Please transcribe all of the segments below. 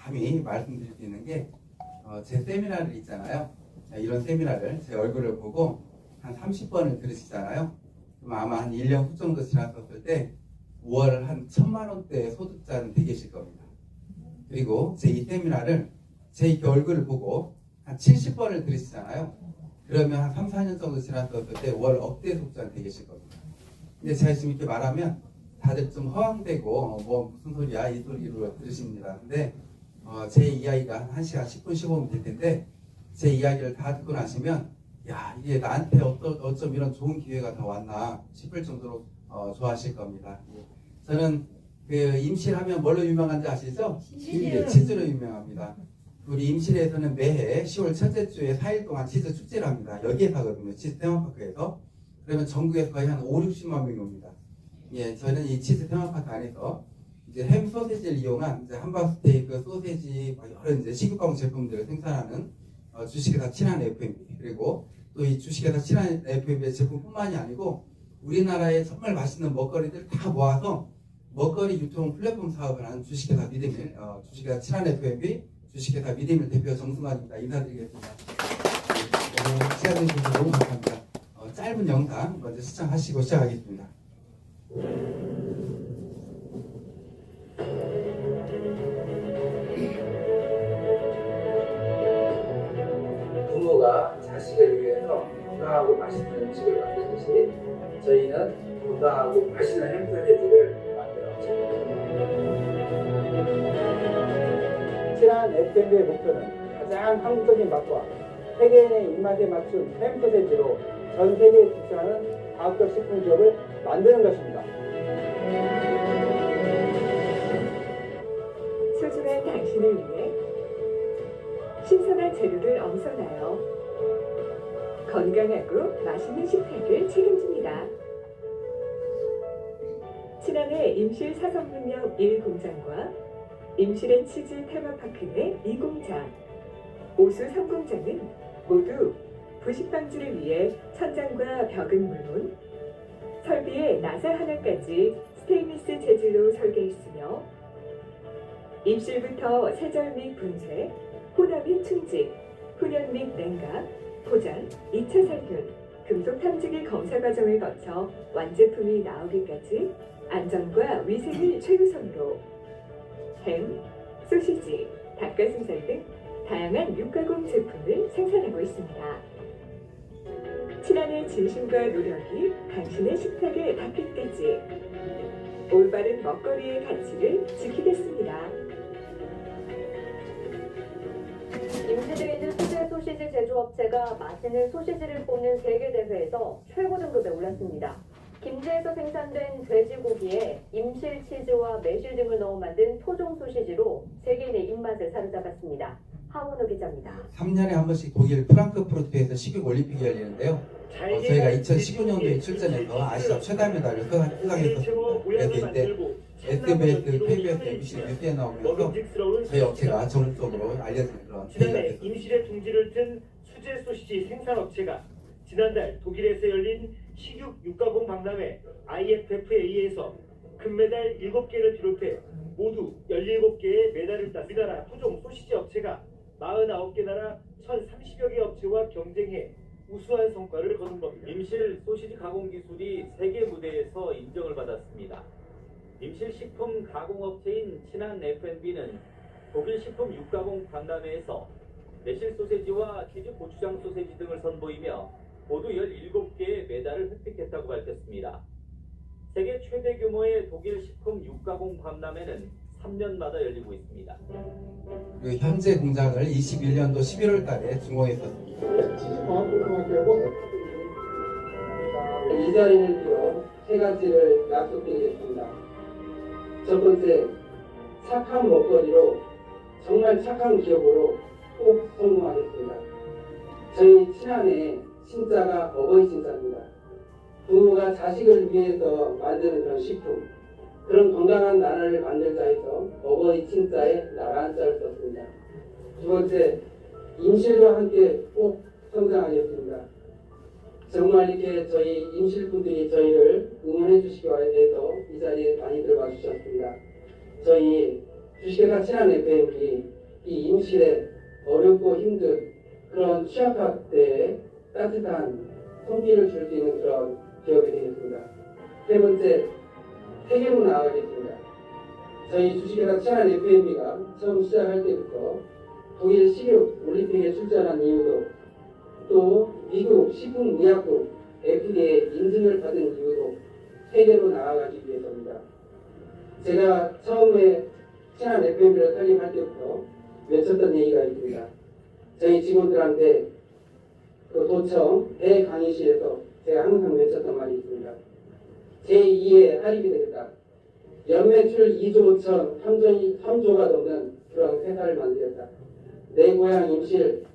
감히 말씀드릴 수 있는 게 제 세미나를 있잖아요. 이런 세미나를 제 얼굴을 보고 한 30번을 들으시잖아요. 그럼 아마 한 1년 후 정도 지났었을 때 5월 한 1,000만 원대 소득자는 되게 계실 겁니다. 그리고 제 이 세미나를 제 이렇게 얼굴을 보고 한 70번을 들으시잖아요. 그러면 한 3, 4년 정도 지났었을 때 월 억대 소득자는 되게 계실 겁니다. 근데 제가 지금 이렇게 말하면 다들 좀 허황되고 뭐 무슨 소리야 이 소리로 들으십니다. 근데 제 이야기가 한 1시간 10분 15분 될 텐데 제 이야기를 다 듣고 나시면 야 이게 나한테 어쩜 이런 좋은 기회가 다 왔나 싶을 정도로 좋아하실 겁니다. 저는 그 임실하면 뭘로 유명한지 아시죠? 치즈로 유명합니다. 우리 임실에서는 매해 10월 첫째 주에 4일 동안 치즈 축제를 합니다. 여기에서 하거든요. 치즈 테마파크에서. 그러면 전국에서 거의 한 5, 60만 명이 옵니다. 예, 저는 이 치즈 테마파크 안에서 이제 햄 소세지를 이용한 이제 함박 스테이크, 소세지, 여러 이제 식육가공 제품들을 생산하는 주식회사 친한 F&B 그리고 또 이 주식회사 친한 F&B의 제품뿐만이 아니고 우리나라의 정말 맛있는 먹거리들 다 모아서 먹거리 유통 플랫폼 사업을 하는 주식회사 미드밀, 주식회사 친한 F&B, 주식회사 미드밀 대표 정승환입니다. 인사드리겠습니다. 오늘 시간 내주셔서 너무 감사합니다. 짧은 영상 먼저 시청하시고 시작하겠습니다. 부모가 자식을 위해서 건강하고 맛있는 음식을 만드듯이 저희는 건강하고 맛있는 햄소세지를 만들었습니다. 친한 F&B의 목표는 가장 한국적인 맛과 세계인의 입맛에 맞춘 햄소세지로 전 세계에 진출하는 과학적 식품 기업을 만드는 것입니다. 소중한 당신을 위해 신선한 재료를 엄선하여 건강하고 맛있는 식탁을 책임집니다. 친환의 임실 사성문명 1공장과 임실앤 치즈 테마파크 내 2공장, 오수 3공장은 모두 부식 방지를 위해 천장과 벽은 물론 설비의 나사 하나까지 스테인리스 재질로 설계했으며 임실부터 세절 및 분쇄, 호다 및 충직, 훈연 및 냉각, 포장, 2차 살균, 금속 탐지기 검사 과정을 거쳐 완제품이 나오기까지 안전과 위생을 최우선으로 햄, 소시지, 닭가슴살 등 다양한 육가공 제품을 생산하고 있습니다. 친환의 진심과 노력이 당신의 식탁에 닿기까지 올바른 먹거리의 가치를 지키겠습니다. 임실에 있는 수제 소시지 제조업체가 맛있는 소시지를 뽑는 세계대회에서 최고 등급에 올랐습니다. 김제에서 생산된 돼지고기에 임실 치즈와 매실 등을 넣어 만든 토종 소시지로 세계인의 입맛을 사로잡았습니다. 하원우 기자입니다. 3년에 한 번씩 독일 프랑크푸르트에서 식육 올림픽이 열리는데요. 저희가 2019년도에 출전해서 아시아 최다 메달을 수상했었습니다. 그래서 이때 SBS, KBS, MBC 뉴스에 나오면서 저희 업체가 전국적으로 알려지는 그런 계기가 됐습니다. 임실에 둥지를 튼 수제 소시지 생산업체가 지난달 독일에서 열린 식육 육가공 박람회 IFFA에서 금메달 7개를 비롯해 모두 17개의 메달을 딴 우리나라 토종 소시지 업체가 49개 나라 1,030여 개 업체와 경쟁해 우수한 성과를 거둔 겁니다. 임실 소시지 가공 기술이 세계 무대에서 인정을 받았습니다. 임실 식품 가공업체인 친한 F&B는 독일 식품 육가공 박람회에서 매실 소세지와 치즈 고추장 소세지 등을 선보이며 모두 17개의 메달을 획득했다고 밝혔습니다. 세계 최대 규모의 독일 식품 육가공 박람회는 3년마다 열리고 있습니다. 그리고 현재 공장을 21년도 11월 달에 준공했었습니다. 이 자리를 빌어 세 가지를 약속드리겠습니다. 첫 번째, 착한 먹거리로 정말 착한 기업으로 꼭 성공하겠습니다. 저희 친한의 친자가 어버이 친자입니다. 부모가 자식을 위해서 만드는 그런 식품, 그런 건강한 나라를 만들자 해서 어버이 친자에 나라 한자를 썼습니다. 두 번째, 임실과 함께 꼭 성장하겠습니다. 정말 이렇게 저희 임실분들이 저희를 응원해 주시기 위해서 이 자리에 많이들 와주셨습니다. 저희 주식회사 친한 F&B 이 임실의 어렵고 힘든 그런 취약학 때에 따뜻한 손길을 줄 수 있는 그런 기업이 되겠습니다. 세 번째, 세계로 나아가겠습니다. 저희 주식회사 친한 FMB가 처음 시작할 때부터 독일 식육 올림픽에 출전한 이유도, 또 미국 식품의약국 FDA 인증을 받은 이유도 세계로 나아가기 위해서입니다. 제가 처음에 친한 FMB를 설립할 때부터 외쳤던 얘기가 있습니다. 저희 직원들한테 그 도청 대강의실에서 제가 항상 외쳤던 말이 있습니다. 제2의 할입이 되겠다. 연매출 2조 5천, 3조가 넘는 그런 회사를 만들겠다. 내 고향 임실,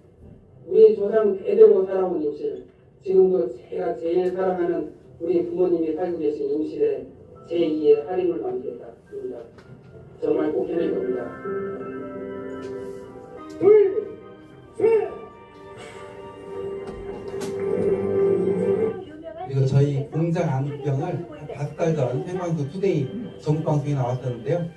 우리 조상 대대로 살아온 임실, 지금도 제가 제일 사랑하는 우리 부모님이 살고 계신 임실에 제2의 할인을 만들겠다. 정말 꼭 해낼 겁니다. 그리고 저희 공장 안경을 5달 전 생방송 투데이 전국방송에 나왔었는데요.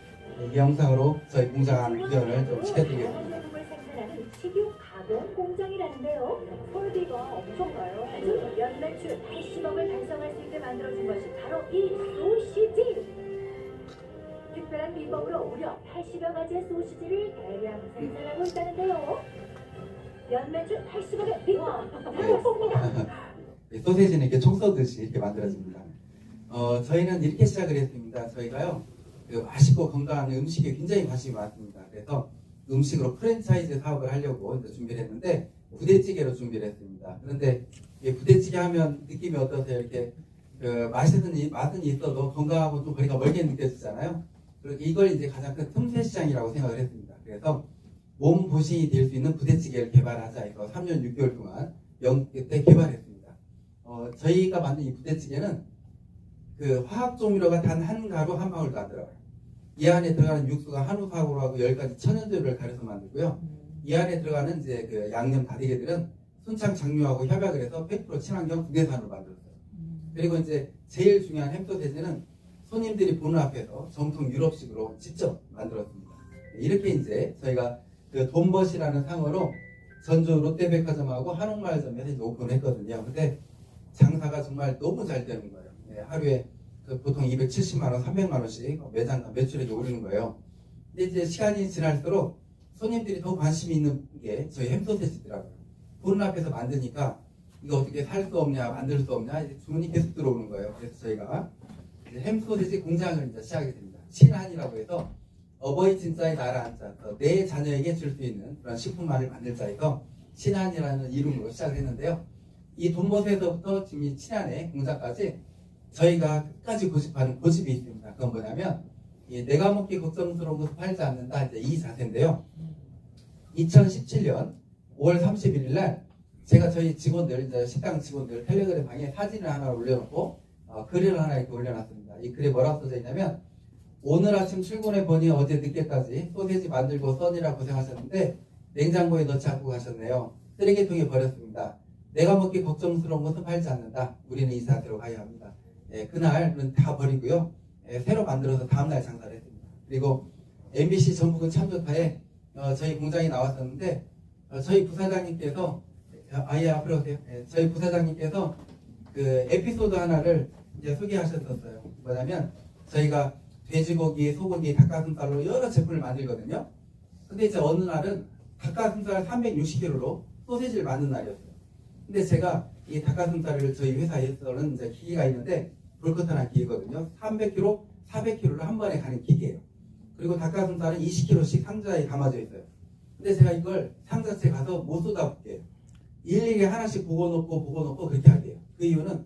이 영상으로 저희 공장 안경을 좀 시켜드리겠습니다. 제품을 생산하는 식육 가공 공장이라는데요. 설비가 엄청나요. 연매출 80억을 달성할 수 있게 만들어준 것이 바로 이 소시지. 특별한 비법으로 무려 80여 가지의 소시지를 대량 생산하고 있다는데요. 연매출 80억의 비법 들어봤습니다. 소세지는 이렇게 총 쏘듯이 이렇게 만들어집니다. 저희는 이렇게 시작을 했습니다. 저희가요, 그 맛있고 건강한 음식에 굉장히 관심이 많습니다. 그래서 음식으로 프랜차이즈 사업을 하려고 이제 준비를 했는데 부대찌개로 준비를 했습니다. 그런데 부대찌개 하면 느낌이 어떠세요? 이렇게 그 맛은 있어도 건강하고 좀 거리가 멀게 느껴지잖아요. 그리고 이걸 이제 가장 큰 틈새 시장이라고 생각을 했습니다. 그래서 몸 보신이 될 수 있는 부대찌개를 개발하자 해서 3년 6개월 동안 그때 개발했습니다. 저희가 만든 이 부대찌개는 그 화학 조미료가 단 한 가루 한 방울도 안 들어가요. 이 안에 들어가는 육수가 한우사고하고 10가지 천연재료를 가려서 만들고요. 이 안에 들어가는 이제 그 양념 다대개들은 순창 장류하고 협약을 해서 100% 친환경 국내산으로 만들었어요. 그리고 이제 제일 중요한 햄소세지는 손님들이 보는 앞에서 정통 유럽식으로 직접 만들었습니다. 이렇게 이제 저희가 그 돈벗이라는 상어로 전주 롯데백화점하고 한옥마을점에서 이제 오픈했거든요. 근데 장사가 정말 너무 잘 되는 거예요. 하루에 그 보통 270만원, 300만원씩 매장 매출액이 오르는 거예요. 근데 이제 시간이 지날수록 손님들이 더 관심이 있는 게 저희 햄소세지더라고요. 보는 앞에서 만드니까 이거 어떻게 살 수 없냐, 만들 수 없냐, 이제 주문이 계속 들어오는 거예요. 그래서 저희가 이제 햄소세지 공장을 이제 시작하게 됩니다. 친한이라고 해서 어버이 진짜의 나라 한자, 내 자녀에게 줄 수 있는 그런 식품만을 만들자 해서 친한이라는 이름으로 시작을 했는데요. 이 돈벗에서부터 지금 이 친한의 공장까지 저희가 끝까지 고집하는 고집이 있습니다. 그건 뭐냐면 내가 먹기 걱정스러운 것을 팔지 않는다, 이제 이 자세인데요. 2017년 5월 31일 날 제가 저희 직원들, 이제 식당 직원들 텔레그램 방에 사진을 하나 올려놓고 글을 하나 이렇게 올려놨습니다. 이 글에 뭐라고 써져 있냐면, 오늘 아침 출근해 보니 어제 늦게까지 소세지 만들고 써니라 고생하셨는데 냉장고에 넣지 않고 가셨네요. 쓰레기통에 버렸습니다. 내가 먹기 걱정스러운 것은 팔지 않는다. 우리는 이 자세로 가야 합니다. 그날은 다 버리고요. 새로 만들어서 다음날 장사를 했습니다. 그리고 MBC 전북은 참 좋다에 저희 공장이 나왔었는데 저희 부사장님께서 앞으로 오세요. 저희 부사장님께서 그 에피소드 하나를 이제 소개하셨었어요. 뭐냐면 저희가 돼지고기, 소고기, 닭가슴살로 여러 제품을 만들거든요. 근데 이제 어느 날은 닭가슴살 360kg로 소시지를 만든 날이었어요. 근데 제가 이 닭가슴살을 저희 회사에서는 이제 기계가 있는데 볼커트한 기계거든요. 300kg, 400kg를 한 번에 가는 기계예요. 그리고 닭가슴살은 20kg씩 상자에 담아져 있어요. 근데 제가 이걸 상자채 가서 못 쏟아볼게요. 일일이 하나씩 보고 놓고 그렇게 하게요. 그 이유는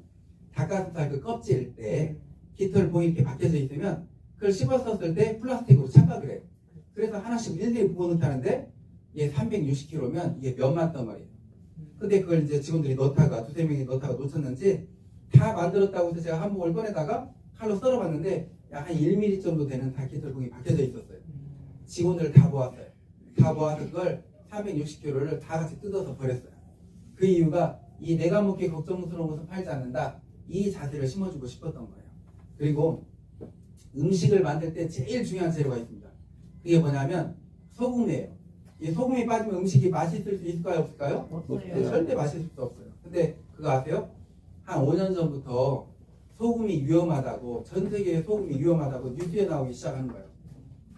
닭가슴살 그 껍질에 깃털 봉이 이렇게 박혀져 있으면 그걸 씹었었을 때 플라스틱으로 착각을 해요. 그래서 하나씩 일일이 보고 놓다는데 이게 360kg면 이게 몇만 덩어리예요. 근데 그걸 이제 직원들이 넣다가 두세 명이 넣다가 놓쳤는지 다 만들었다고 해서 제가 한 봉을 꺼내다가 칼로 썰어봤는데 약 한 1mm 정도 되는 닭깃털 봉이 박혀져 있었어요. 직원들 다 모았어요. 다 모아서 그걸 360kg를 다 같이 뜯어서 버렸어요. 그 이유가 이 내가 먹기 걱정스러운 것은 팔지 않는다, 이 자세를 심어주고 싶었던 거예요. 그리고 음식을 만들 때 제일 중요한 재료가 있습니다. 그게 뭐냐면 소금이에요. 이 소금이 빠지면 음식이 맛있을 수 있을까요, 없을까요? 네, 절대 맛있을 수 없어요. 근데 그거 아세요? 한 5년 전부터 소금이 위험하다고, 전 세계에 소금이 위험하다고 뉴스에 나오기 시작하는 거예요.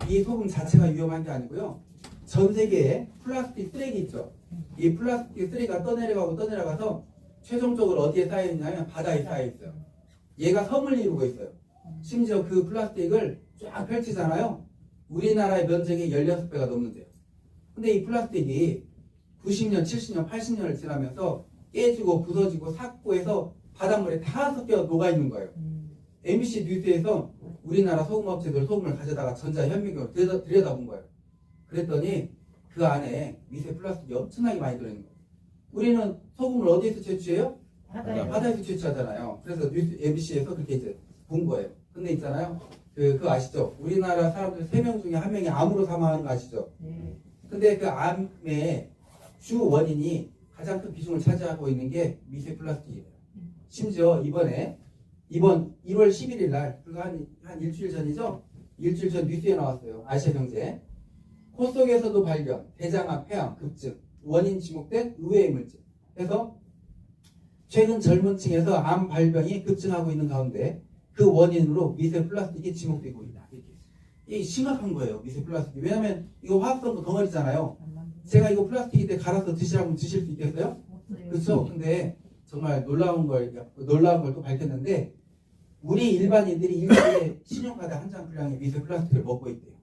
이 소금 자체가 위험한 게 아니고요. 전 세계에 플라스틱 쓰레기 있죠. 이 플라스틱 쓰레기가 떠내려가서 최종적으로 어디에 쌓여 있냐면 바다에 쌓여 있어요. 얘가 섬을 이루고 있어요. 심지어 그 플라스틱을 쫙 펼치잖아요. 우리나라의 면적이 16배가 넘는데요. 근데 이 플라스틱이 90년, 70년, 80년을 지나면서 깨지고 부서지고 삭고해서 바닷물에 다 섞여 녹아있는 거예요. MBC 뉴스에서 우리나라 소금업체들 소금을 가져다가 전자현미경으로 들여다본 거예요. 그랬더니 그 안에 미세 플라스틱이 엄청나게 많이 들어있는 거예요. 우리는 소금을 어디에서 채취해요? 바다에서 채취하잖아요. 그래서 뉴스 MBC에서 그렇게 이제 본 거예요. 근데 있잖아요. 그거 아시죠? 우리나라 사람들 3명 중에 1명이 암으로 사망하는 거 아시죠? 근데 그 암의 주 원인이 가장 큰 비중을 차지하고 있는 게 미세 플라스틱이에요. 심지어 이번 1월 11일 날, 그거 한 일주일 전이죠? 일주일 전 뉴스에 나왔어요. 아시아경제. 코 속에서도 발견, 대장암, 폐암, 급증, 원인 지목된 의외의 물질. 그래서 최근 젊은 층에서 암 발병이 급증하고 있는 가운데 그 원인으로 미세 플라스틱이 지목되고 있다. 이게 심각한 거예요, 미세 플라스틱이. 왜냐면 이거 화학성도 덩어리잖아요. 제가 이거 플라스틱인데 갈아서 드시라고 드실 수 있겠어요? 그렇죠? 근데 정말 놀라운 걸 또 밝혔는데 우리 일반인들이 일주일에 신용카드 한 장 분량의 미세 플라스틱을 먹고 있대요.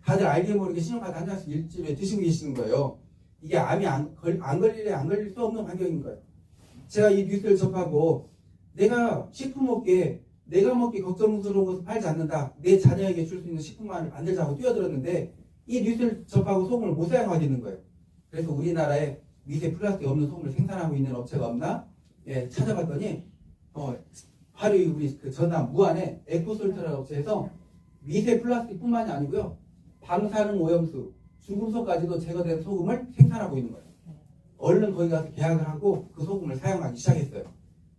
다들 알게 모르게 신용카드 한 장씩 일주일에 드시고 계시는 거예요. 이게 암이 안 걸릴 수 없는 환경인 거예요. 제가 이 뉴스를 접하고 내가 내가 먹기 걱정스러운 것을 팔지 않는다. 내 자녀에게 줄 수 있는 식품만을 만들자고 뛰어들었는데 이 뉴스를 접하고 소금을 못 사용하겠는 거예요. 그래서 우리나라에 미세 플라스틱 없는 소금을 생산하고 있는 업체가 없나? 예, 찾아봤더니 바로 우리 그 전남 무안의 에코솔트라는 업체에서 미세 플라스틱뿐만이 아니고요. 방사능 오염수, 중금속까지도 제거된 소금을 생산하고 있는 거예요. 얼른 거기 가서 계약을 하고 그 소금을 사용하기 시작했어요.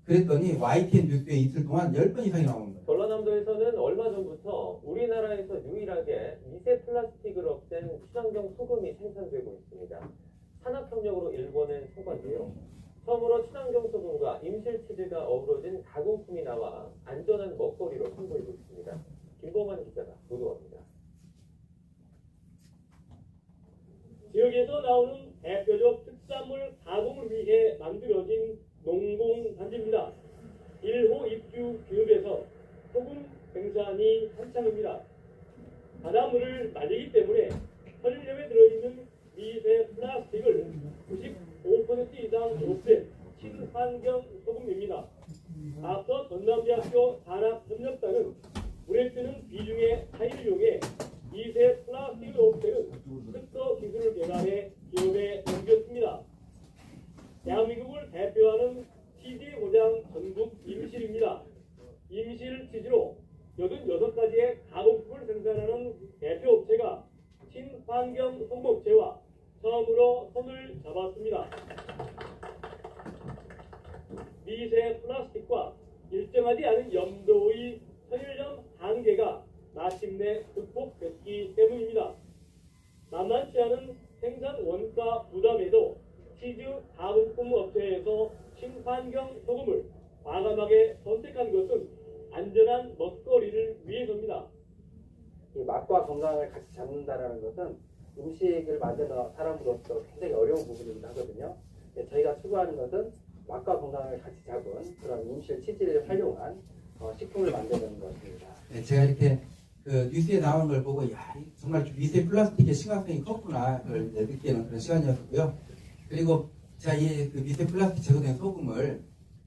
그랬더니 YTN 뉴스에 이틀 동안 10번 이상이 나오는 거예요. 전라남도에서는 얼마 전부터 우리나라에서 유일하게 미세 플라스틱을 없앤 친환경 소금이 생산되고 있습니다. 산업협력으로 일궈낸 소관인데요. 처음으로 친환경 소금과 임실치즈가 어우러진 가공품이 나와 안전한 먹거리로 선보이고 있습니다. 김범환 기자가 보도합니다. 지역에서 나오는 대표적 특산물 가공을 위해 만들어진 농공단지입니다. 1호 입주 기업에서 소금 생산이 한창입니다. 바닷물을 말리기 때문에 설림염에 들어있는 미세 플라스틱을 95% 이상 없앤 친환경 소금입니다. 앞서 전남대학교 산업협력단은 물에 뜨는 비중의 차이를 이용해 미세 플라스틱을 없애는 특허 기술을 개발해 기업에 넘겼습니다. 대한민국을 대표하는 치즈 고장 전국 임실입니다. 임실 치즈로 86가지의 가공품을 생산하는 대표 업체가 친환경 소금업체와 처음으로 손을 잡았습니다. 미세 플라스틱과 일정하지 않은 염도의 선율점 한계가 마침내 극복됐기 때문입니다. 만만치 않은 생산 원가 부담에도 치즈 가공품 업체에서 친환경 소금을 과감하게 선택한 것은 안전한 먹거리를 위해서입니다. 이 맛과 건강을 같이 잡는다는 것은 음식을 만드는 사람으로서 굉장히 어려운 부분이기도 하거든요. 저희가 추구하는 것은 맛과 건강을 같이 잡은 그런 임실 치즈를 활용한 식품을 만드는 것입니다. 네, 제가 이렇게 그 뉴스에 나오는 걸 보고 정말 미세 플라스틱의 심각성이 컸구나 그걸 이제 느끼는 그런 시간이었고요. 그리고 제가 이 그 미세 플라스틱 제거된 소금을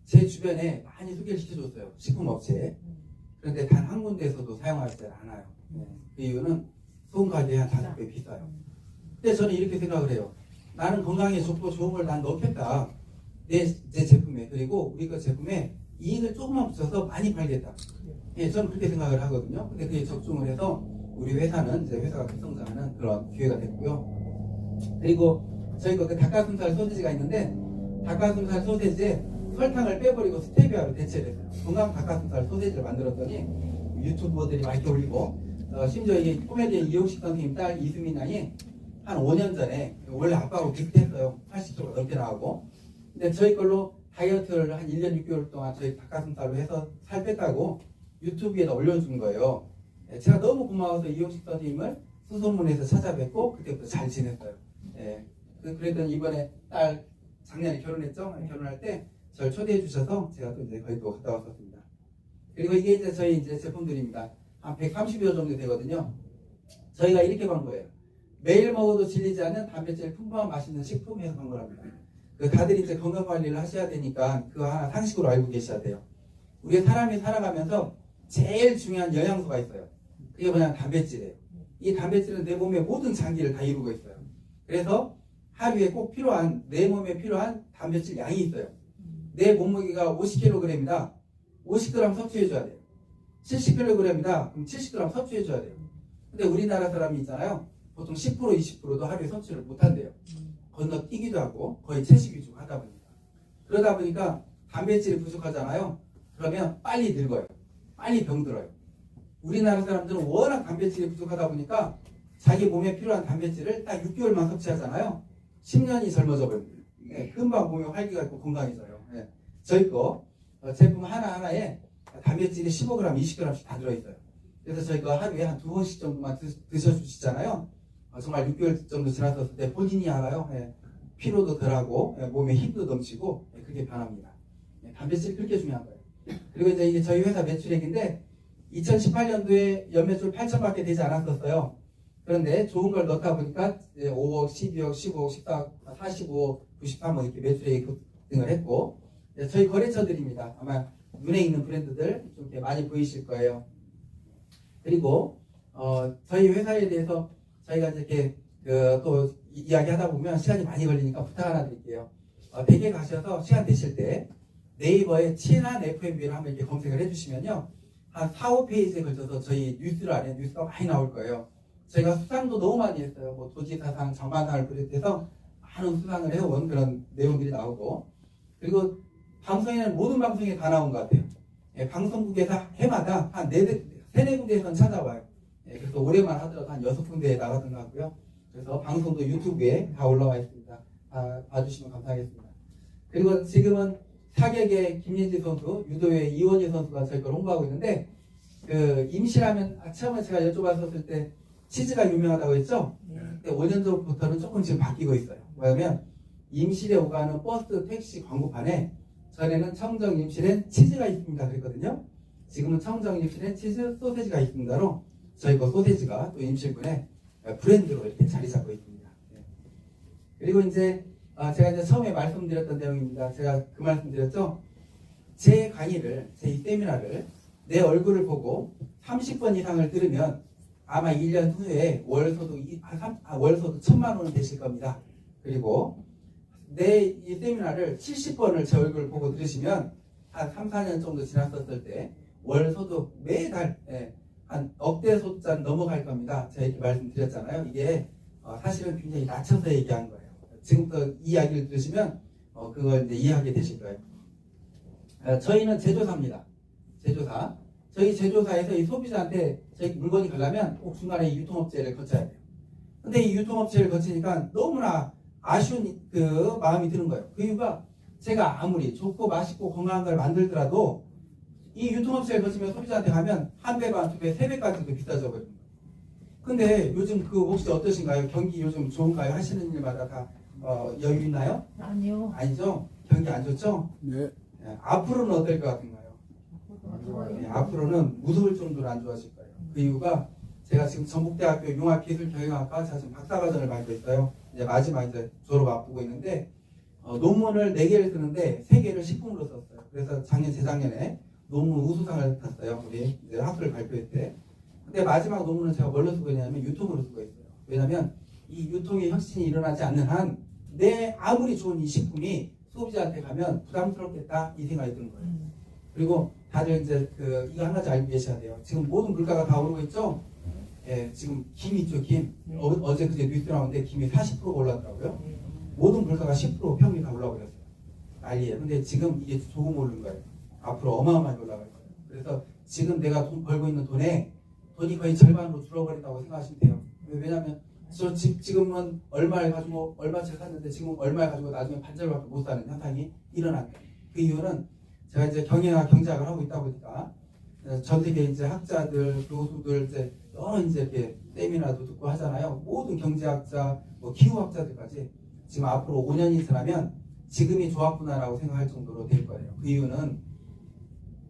제 주변에 많이 소개를 시켜줬어요. 식품업체에. 그런데 단 한 군데에서도 사용하지 않아요. 네. 그 이유는 소금 가격이 한 5배 비싸요. 근데 저는 이렇게 생각을 해요. 나는 건강에 좋고 좋은 걸 난 넣겠다. 내 제품에. 그리고 우리 그 제품에 이익을 조금만 붙여서 많이 팔겠다. 예, 저는 그렇게 생각을 하거든요. 근데 그게 적중을 해서 우리 회사는 이제 회사가 급성장하는 그런 기회가 됐고요. 그리고 저희가 그 닭가슴살 소시지가 있는데 닭가슴살 소시지에 설탕을 빼버리고 스테비아로 대체를 했어요. 건강 닭가슴살 소시지를 만들었더니 유튜버들이 많이 올리고 심지어 이게 코미디언 이용식 선생님 딸 이수민 양이 한 5년 전에 원래 아빠하고 비슷했어요. 80kg 넘게 나오고. 근데 저희 걸로 다이어트를 한 1년 6개월 동안 저희 닭가슴살로 해서 살 뺐다고 유튜브에다 올려준 거예요. 제가 너무 고마워서 이용식 선생님을 수소문에서 찾아뵙고 그때부터 잘 지냈어요. 예. 그랬더니 이번에 딸 작년에 결혼했죠. 결혼할 때 저를 초대해 주셔서 제가 또 이제 거기 또 갔다 왔었습니다. 그리고 이게 이제 저희 이제 제품들입니다. 한 130여 정도 되거든요. 저희가 이렇게 간 거예요. 매일 먹어도 질리지 않는 단백질 풍부한 맛있는 식품 해서 간 거랍니다. 다들 이제 건강 관리를 하셔야 되니까 그거 하나 상식으로 알고 계셔야 돼요. 우리 사람이 살아가면서 제일 중요한 영양소가 있어요. 그게 뭐냐면 단백질이에요. 이 단백질은 내 몸의 모든 장기를 다 이루고 있어요. 그래서 하루에 꼭 필요한, 내 몸에 필요한 단백질 양이 있어요. 내 몸무게가 50kg이다. 50g 섭취해줘야 돼요. 70kg이다. 그럼 70g 섭취해줘야 돼요. 근데 우리나라 사람이 있잖아요. 보통 10% 20%도 하루에 섭취를 못한대요. 건너뛰기도 하고 거의 채식 위주로 하다 보니까. 그러다 보니까 단백질이 부족하잖아요. 그러면 빨리 늙어요. 빨리 병들어요. 우리나라 사람들은 워낙 단백질이 부족하다 보니까 자기 몸에 필요한 단백질을 딱 6개월만 섭취하잖아요. 10년이 젊어져 버립니다. 네, 금방 몸에 활기가 있고 건강해져요. 네. 저희 거 제품 하나하나에 단백질이 15g, 20g씩 다 들어있어요. 그래서 저희 거 하루에 한 2번씩 정도만 드셔주시잖아요. 정말 6개월 정도 지났었을 때 본인이 알아요. 예, 피로도 덜하고 예, 몸에 힘도 넘치고 예, 그렇게 변합니다. 예, 단백질 그렇게 중요한 거예요. 그리고 이제 이게 저희 회사 매출액인데 2018년도에 연매출 8천밖에 되지 않았었어요. 그런데 좋은 걸 넣다 보니까 5억, 12억, 15억, 14억, 45억, 93억 이렇게 매출액이 급등을 했고 저희 거래처들입니다. 아마 눈에 있는 브랜드들 좀 이렇게 많이 보이실 거예요. 그리고 저희 회사에 대해서 저희가 이렇게 또 이야기하다 보면 시간이 많이 걸리니까 부탁 하나 드릴게요. 댁에 가셔서 시간 되실 때 네이버에 친한 F&B를 한번 이렇게 검색을 해주시면요. 한 4, 5페이지에 걸쳐서 저희 뉴스를 안에 뉴스가 많이 나올 거예요. 저희가 수상도 너무 많이 했어요. 뭐 도지사상, 장관상을 비롯해서 많은 수상을 해온 그런 내용들이 나오고 그리고 방송에는 모든 방송에 다 나온 것 같아요. 예, 방송국에서 해마다 한 3-4군데에선 찾아와요. 예, 그래서 올해만 하더라도 한 6군데에 나갔던 것 같고요. 그래서 방송도 유튜브에 다 올라와 있습니다. 다 봐주시면 감사하겠습니다. 그리고 지금은 타격의 김예지 선수, 유도의 이원희 선수가 저희 걸 홍보하고 있는데 임시라면 처음에 제가 여쭤봤었을 때 치즈가 유명하다고 했죠? 근데 5년 전부터는 조금 지금 바뀌고 있어요. 뭐냐면 임실에 오가는 버스, 택시 광고판에 전에는 청정 임실엔 치즈가 있습니다 그랬거든요. 지금은 청정 임실엔 치즈 소세지가 있습니다로 저희 거 소세지가 또 임실군의 브랜드로 이렇게 자리 잡고 있습니다. 그리고 이제 제가 이제 처음에 말씀드렸던 내용입니다. 제가 그 말씀 드렸죠. 제 강의를, 제 이 세미나를 내 얼굴을 보고 30번 이상을 들으면 아마 1년 후에 월소득 1,000만 원은 되실 겁니다. 그리고 내 이 세미나를 70번을 제 얼굴을 보고 들으시면 한 3, 4년 정도 지났었을 때 월소득 매달 한 억대 소득자 넘어갈 겁니다. 제가 이렇게 말씀드렸잖아요. 이게 사실은 굉장히 낮춰서 얘기한 거예요. 지금부터 이 이야기를 들으시면 그걸 이제 이해하게 되실 거예요. 저희는 제조사입니다. 제조사. 저희 제조사에서 이 소비자한테 저희 물건이 가려면 꼭 중간에 이 유통업체를 거쳐야 돼요. 근데 이 유통업체를 거치니까 너무나 아쉬운 그 마음이 드는 거예요. 그 이유가 제가 아무리 좋고 맛있고 건강한 걸 만들더라도 이 유통업체를 거치면 소비자한테 가면 한 배 반, 두 배, 세 배까지도 비싸져 버립니다. 근데 요즘 그 혹시 어떠신가요? 경기 요즘 좋은가요? 하시는 일마다 다 여유 있나요? 아니요. 아니죠? 경기 안 좋죠? 네. 앞으로는 어떨 것 같은가요? 네, 앞으로는 무서울 정도로 안 좋아질 거예요. 그 이유가 제가 지금 전북대학교 융합기술경영학과 제가 지금 박사과정을 받고 있어요. 이제 마지막 이제 졸업 앞두고 있는데 논문을 4개를 쓰는데 3개를 식품으로 썼어요. 그래서 재작년에 논문 우수상을 탔어요. 우리 이제 학술 발표회 때. 근데 마지막 논문은 제가 뭘로 쓰고 있냐면 유통으로 쓰고 있어요. 왜냐하면 이 유통의 혁신이 일어나지 않는 한 내 아무리 좋은 이 식품이 소비자한테 가면 부담스럽겠다 이 생각이 드는 거예요. 그리고 다들 이제 이거 한 가지 알고 계셔야 돼요. 지금 모든 물가가 다 오르고 있죠. 예, 지금 김 있죠, 김. 어제 그제 뉴스 나오는데 김이 40%가 올랐더라고요. 모든 물가가 10% 평균이 다 올라버렸어요. 난리예요. 근데 지금 이게 조금 오른 거예요. 앞으로 어마어마하게 올라갈 거예요. 그래서 지금 내가 벌고 있는 돈이 거의 절반으로 줄어버린다고 생각하시면 돼요. 왜냐하면 저 지금은 얼마에 가지고 얼마치 샀는데 지금 얼마에 가지고 나중에 반절밖에 못 사는 현상이 일어나요. 그 이유는 제가 이제 경영학 경제학을 하고 있다 보니까 전 세계 이제 학자들, 교수들 이제 여러 이제 이렇게 세미나도 듣고 하잖아요. 모든 경제학자, 뭐 기후학자들까지 지금 앞으로 5년이 지나면 지금이 좋았구나라고 생각할 정도로 될 거예요. 그 이유는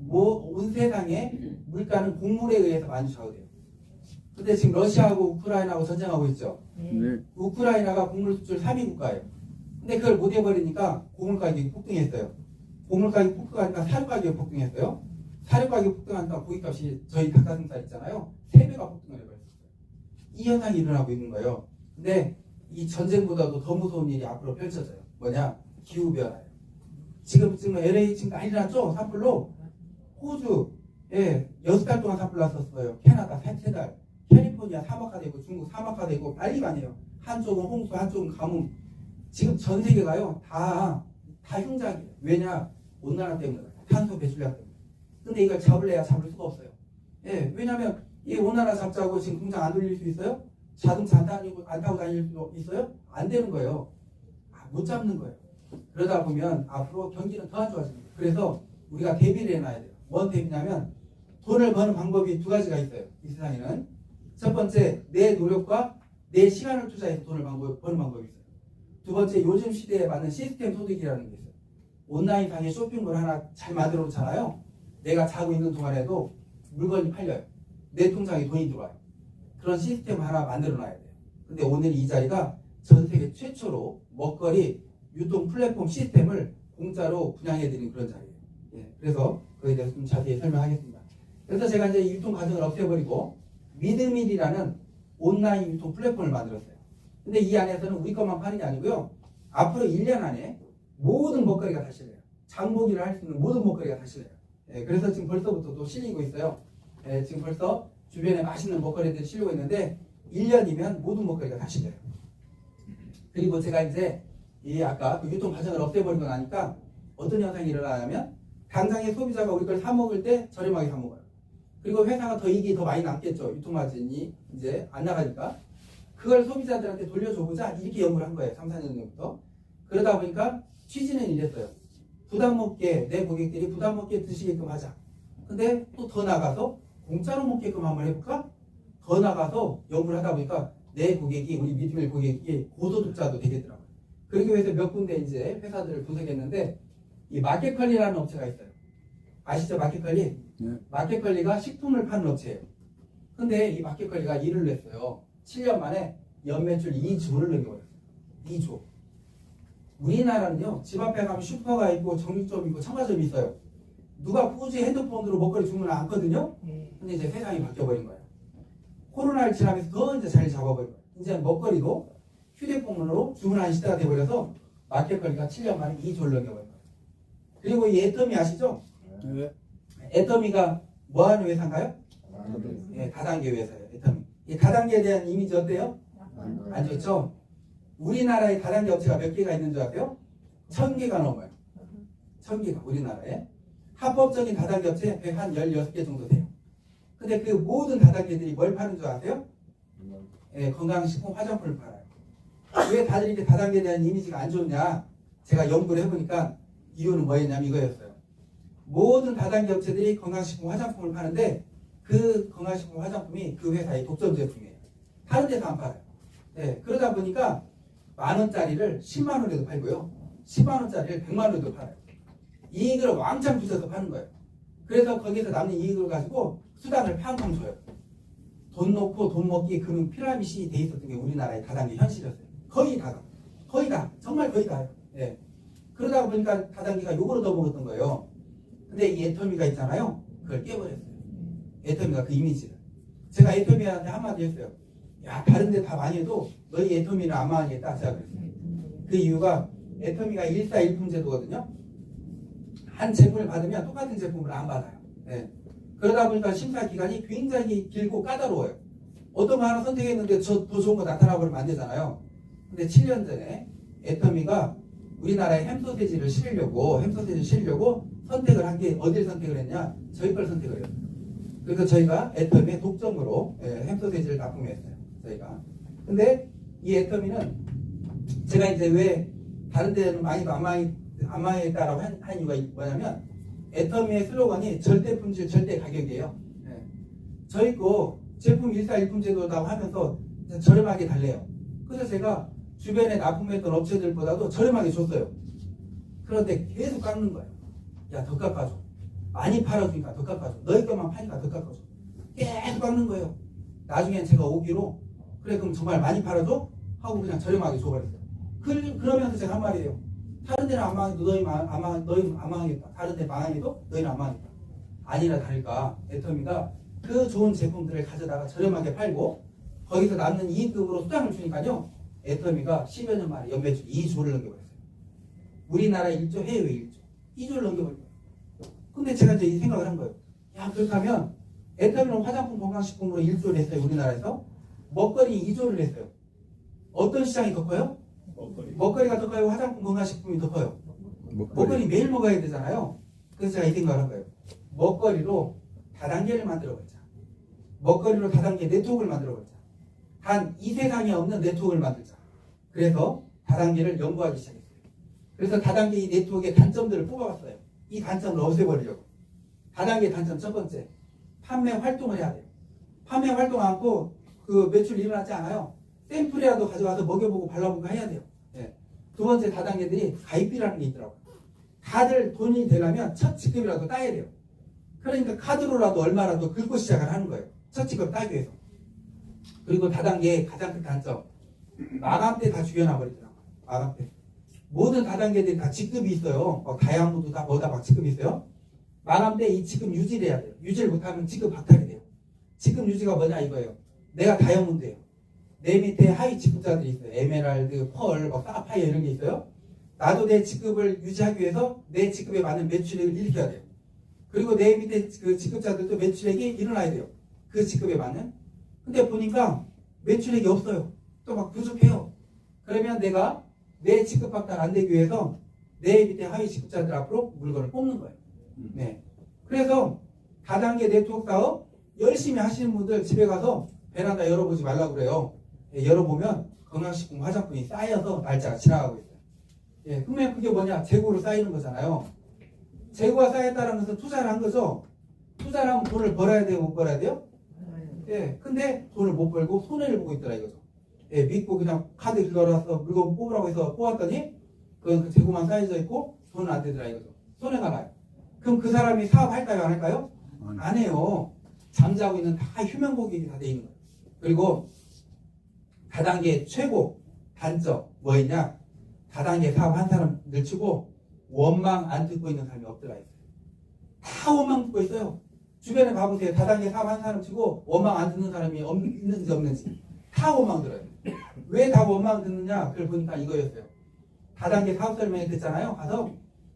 온 세상에 물가는 곡물에 의해서 많이 좌우돼요. 근데 지금 러시아하고 우크라이나하고 전쟁하고 있죠. 우크라이나가 곡물 수출 3위 국가예요. 근데 그걸 못 해버리니까 곡물 가격이 폭등했어요. 곡물 가격이 폭등하니까 사료 가격이 폭등했어요. 사료 가격이 폭등하니까 고기값이 저희 닭가슴살 있잖아요. 3배가 폭등을 해버렸어요. 이 현상이 일어나고 있는 거예요. 근데 이 전쟁보다도 더 무서운 일이 앞으로 펼쳐져요. 뭐냐? 기후변화예요. 지금 LA 지금 난리 났죠? 산불로. 호주에 6달 동안 산불 났었어요. 캐나다 3달. 캘리포니아 사막화되고 중국 사막화되고 난리가 아니에요. 한쪽은 홍수, 한쪽은 가뭄. 지금 전 세계가요 다 흉작이에요. 왜냐? 온난화 때문에 탄소 배출량 때문에. 근데 이걸 잡을 수가 없어요. 예, 왜냐면 이 온난화 잡자고 지금 공장 안 돌릴 수 있어요? 자동차 안 타고 다닐 수 있어요? 안 되는 거예요. 못 잡는 거예요. 그러다 보면 앞으로 경기는 더 안 좋아집니다. 그래서 우리가 대비를 해놔야 돼요. 뭔 대비냐면 돈을 버는 방법이 2가지가 있어요. 이 세상에는. 첫 번째, 내 노력과 내 시간을 투자해서 돈을 버는 방법이 있어요. 두 번째, 요즘 시대에 맞는 시스템 소득이라는 게 있어요. 온라인상에 쇼핑몰 하나 잘 만들어 놓잖아요. 내가 자고 있는 동안에도 물건이 팔려요. 내 통장에 돈이 들어와요. 그런 시스템 하나 만들어 놔야 돼요. 근데 오늘 이 자리가 전 세계 최초로 먹거리 유통 플랫폼 시스템을 공짜로 분양해드리는 그런 자리예요. 예, 그래서 그에 대해서 좀 자세히 설명하겠습니다. 그래서 제가 이제 유통 과정을 없애버리고 미드밀이라는 온라인 유통 플랫폼을 만들었어요. 근데 이 안에서는 우리 것만 파는 게 아니고요. 앞으로 1년 안에 모든 먹거리가 다 실려요. 장보기를 할 수 있는 모든 먹거리가 다 실려요. 예, 그래서 지금 벌써부터 또 실리고 있어요. 예, 지금 벌써 주변에 맛있는 먹거리들이 실리고 있는데 1년이면 모든 먹거리가 다 실려요. 그리고 제가 이제 이 아까 그 유통 과정을 없애버리고 나니까 어떤 현상이 일어나냐면 당장에 소비자가 우리 걸 사 먹을 때 저렴하게 사 먹어요. 그리고 회사가 더 이익이 더 많이 남겠죠. 유통마진이 이제 안 나가니까. 그걸 소비자들한테 돌려줘보자 이렇게 연구를 한 거예요. 3, 4년 전부터. 그러다 보니까 취지는 이랬어요. 부담 먹게 내 고객들이 부담 먹게 드시게끔 하자. 근데 또 더 나가서 공짜로 먹게끔 한번 해볼까? 더 나가서 연구를 하다 보니까 내 고객이 우리 미드밀 고객이 고소득자도 되겠더라고요. 그러기 위해서 몇 군데 이제 회사들을 분석했는데 이 마켓컬리라는 업체가 있어요. 아시죠? 마켓컬리? 네. 마켓컬리가 식품을 파는 업체예요. 근데 이 마켓컬리가 일을 냈어요. 7년 만에 연매출 2조를 넘겨버렸어요. 2조. 우리나라는요. 집 앞에 가면 슈퍼가 있고 정육점 있고 첨가점이 있어요. 누가 굳이 핸드폰으로 먹거리 주문을 않거든요. 근데 이제 세상이 바뀌어버린 거예요. 코로나를 지나면서 더 이제 자리 잡아버린 거예요. 이제 먹거리도 휴대폰으로 주문하는 시대가 돼버려서 마켓컬리가 7년 만에 2조를 넘겨버린 거예요. 그리고 이 애터미 아시죠? 네. 애터미가 뭐하는 회사인가요? 네, 다단계 회사예요. 애터미. 이 다단계에 대한 이미지 어때요? 안 좋죠? 우리나라에 다단계 업체가 몇 개가 있는 줄 아세요? 1000개가 넘어요. 1000개가 우리나라에. 합법적인 다단계 업체 116개 정도 돼요. 근데 그 모든 다단계들이 뭘 파는 줄 아세요? 네, 건강식품 화장품을 팔아요. 왜 다들 이렇게 다단계에 대한 이미지가 안 좋냐? 제가 연구를 해보니까 이유는 뭐였냐면 이거였어요. 모든 다단계 업체들이 건강식품 화장품을 파는데 그 건강식품 화장품이 그 회사의 독점 제품이에요. 다른 데서 안 팔아요. 네, 그러다 보니까 10,000원짜리를 10만원에도 팔고요. 10만원짜리를 100만원에도 팔아요. 이익을 왕창 주셔서 파는 거예요. 그래서 거기서 남는 이익을 가지고 수당을 팡팡 줘요. 돈 놓고 돈 먹기 금융 피라미드이 돼 있었던 게 우리나라의 다단계 현실이었어요. 거의 다가. 거의 다. 정말 거의 다예요. 네. 그러다 보니까 다단계가 욕으로 더 먹었던 거예요. 근데 이 애터미가 있잖아요. 그걸 깨버렸어요. 애터미가 그 이미지를. 제가 애터미한테 한마디 했어요. 야, 다른 데 다 많이 해도 너희 애터미는 안 망하겠다. 제가 그랬어요. 그 이유가 애터미가 1사1품 제도거든요. 한 제품을 받으면 똑같은 제품을 안 받아요. 네. 그러다 보니까 심사 기간이 굉장히 길고 까다로워요. 어떤 거 하나 선택했는데 더 좋은 거 나타나 버리면 안 되잖아요. 근데 7년 전에 애터미가 우리나라에 햄소세지를 실으려고 선택을 한 게 어딜 선택을 했냐? 저희 걸 선택을 했어요. 그래서 저희가 애터미의 독점으로 햄소세지를 납품했어요. 저희가. 근데 이 애터미는 제가 이제 왜 다른 데는 많이 안 망했다라고 한 이유가 뭐냐면 애터미의 슬로건이 절대 품질, 절대 가격이에요. 예. 저희 거 제품 1사1품 제도라고 하면서 저렴하게 달래요. 그래서 제가 주변에 납품했던 업체들보다도 저렴하게 줬어요. 그런데 계속 깎는 거예요. 야, 더 깎아줘. 많이 팔아주니까 더 깎아줘. 너희 것만 파니까 더 깎아줘. 계속 깎는 거예요. 나중엔 제가 오기로 그래 그럼 정말 많이 팔아줘? 하고 그냥 저렴하게 줘버렸어요. 그러면서 제가 한 말이에요. 다른 데는 안 망해도 너희는 안 망하겠다. 다른 데 망해도 너희는 안 망하겠다. 아니나 다를까 애터미가 그 좋은 제품들을 가져다가 저렴하게 팔고 거기서 남는 이익금으로 수당을 주니까요. 애터미가 10여 년 만에 연매출 2조를 넘겨버렸어요. 우리나라 1조, 해외 1조. 2조를 넘겨버렸어요. 근데 제가 이제 이 생각을 한 거예요. 야, 그렇다면 애터미는 화장품 건강식품으로 1조를 했어요. 우리나라에서. 먹거리 2조를 했어요. 어떤 시장이 더 커요? 먹거리가 더 커요? 화장품 건강식품이 더 커요? 먹거리 매일 먹어야 되잖아요. 그래서 제가 이 생각을 한 거예요. 먹거리로 다단계를 만들어보자. 먹거리로 다단계 네트워크를 만들어보자. 단 이 세상에 없는 네트워크를 만들자. 그래서 다단계를 연구하기 시작했어요. 그래서 다단계 이 네트워크의 단점들을 뽑아봤어요. 이 단점을 없애버리려고. 다단계 단점 첫 번째. 판매 활동을 해야 돼요. 판매 활동 않고 그 매출이 일어나지 않아요. 샘플이라도 가져와서 먹여보고 발라보고 해야 돼요. 네. 두 번째 다단계들이 가입비라는 게 있더라고요. 다들 돈이 되려면 첫 직급이라도 따야 돼요. 그러니까 카드로라도 얼마라도 긁고 시작을 하는 거예요. 첫 직급 따기 위해서. 그리고 다단계의 가장 큰 단점. 마감 때 다 죽여놔버리더라고요. 마감 때. 모든 다단계들이 다 직급이 있어요. 다이아몬드 다 뭐다 막 직급이 있어요. 마감 때 이 직급 유지를 해야 돼요. 유지를 못하면 직급 박탈이 돼요. 직급 유지가 뭐냐 이거예요. 내가 다이아몬드예요. 내 밑에 하위 직급자들이 있어요. 에메랄드, 펄, 사파이어 이런 게 있어요. 나도 내 직급을 유지하기 위해서 내 직급에 맞는 매출액을 일으켜야 돼요. 그리고 내 밑에 그 직급자들도 매출액이 일어나야 돼요. 그 직급에 맞는. 근데 보니까 매출액이 없어요. 또 막 부족해요. 그러면 내가 내 직급 박탈 안 되기 위해서 내 밑에 하위 직급자들 앞으로 물건을 뽑는 거예요. 네. 그래서 다단계 네트워크 사업 열심히 하시는 분들 집에 가서 베란다 열어보지 말라고 그래요. 예, 열어보면 건강식품 화장품이 쌓여서 날짜가 지나가고 있어요. 예, 그러면 그게 뭐냐? 재고로 쌓이는 거잖아요. 재고가 쌓였다는 것은 투자를 한 거죠. 투자를 하면 돈을 벌어야 돼요? 못 벌어야 돼요? 예, 근데 돈을 못 벌고 손해를 보고 있더라 이거죠. 예, 믿고 그냥 카드 긁어놔서 물건 뽑으라고 해서 뽑았더니 그 재고만 쌓여져 있고 돈은 안 되더라 이거죠. 손해가 나요. 그럼 그 사람이 사업할까요? 안 할까요? 안 해요. 잠자고 있는 다 휴면 고객이 다 돼 있는 거예요. 그리고 다단계 최고 단점 뭐 있냐? 다단계 사업 한 사람 늘치고 원망 안 듣고 있는 사람이 없더라 했어요. 다 원망 듣고 있어요. 주변에 봐보세요. 다단계 사업 한 사람 치고 원망 안 듣는 사람이 있는지 없는지 다 원망 들어요. 왜 다 원망 듣느냐? 그걸 보니까 이거였어요. 다단계 사업 설명회 됐잖아요.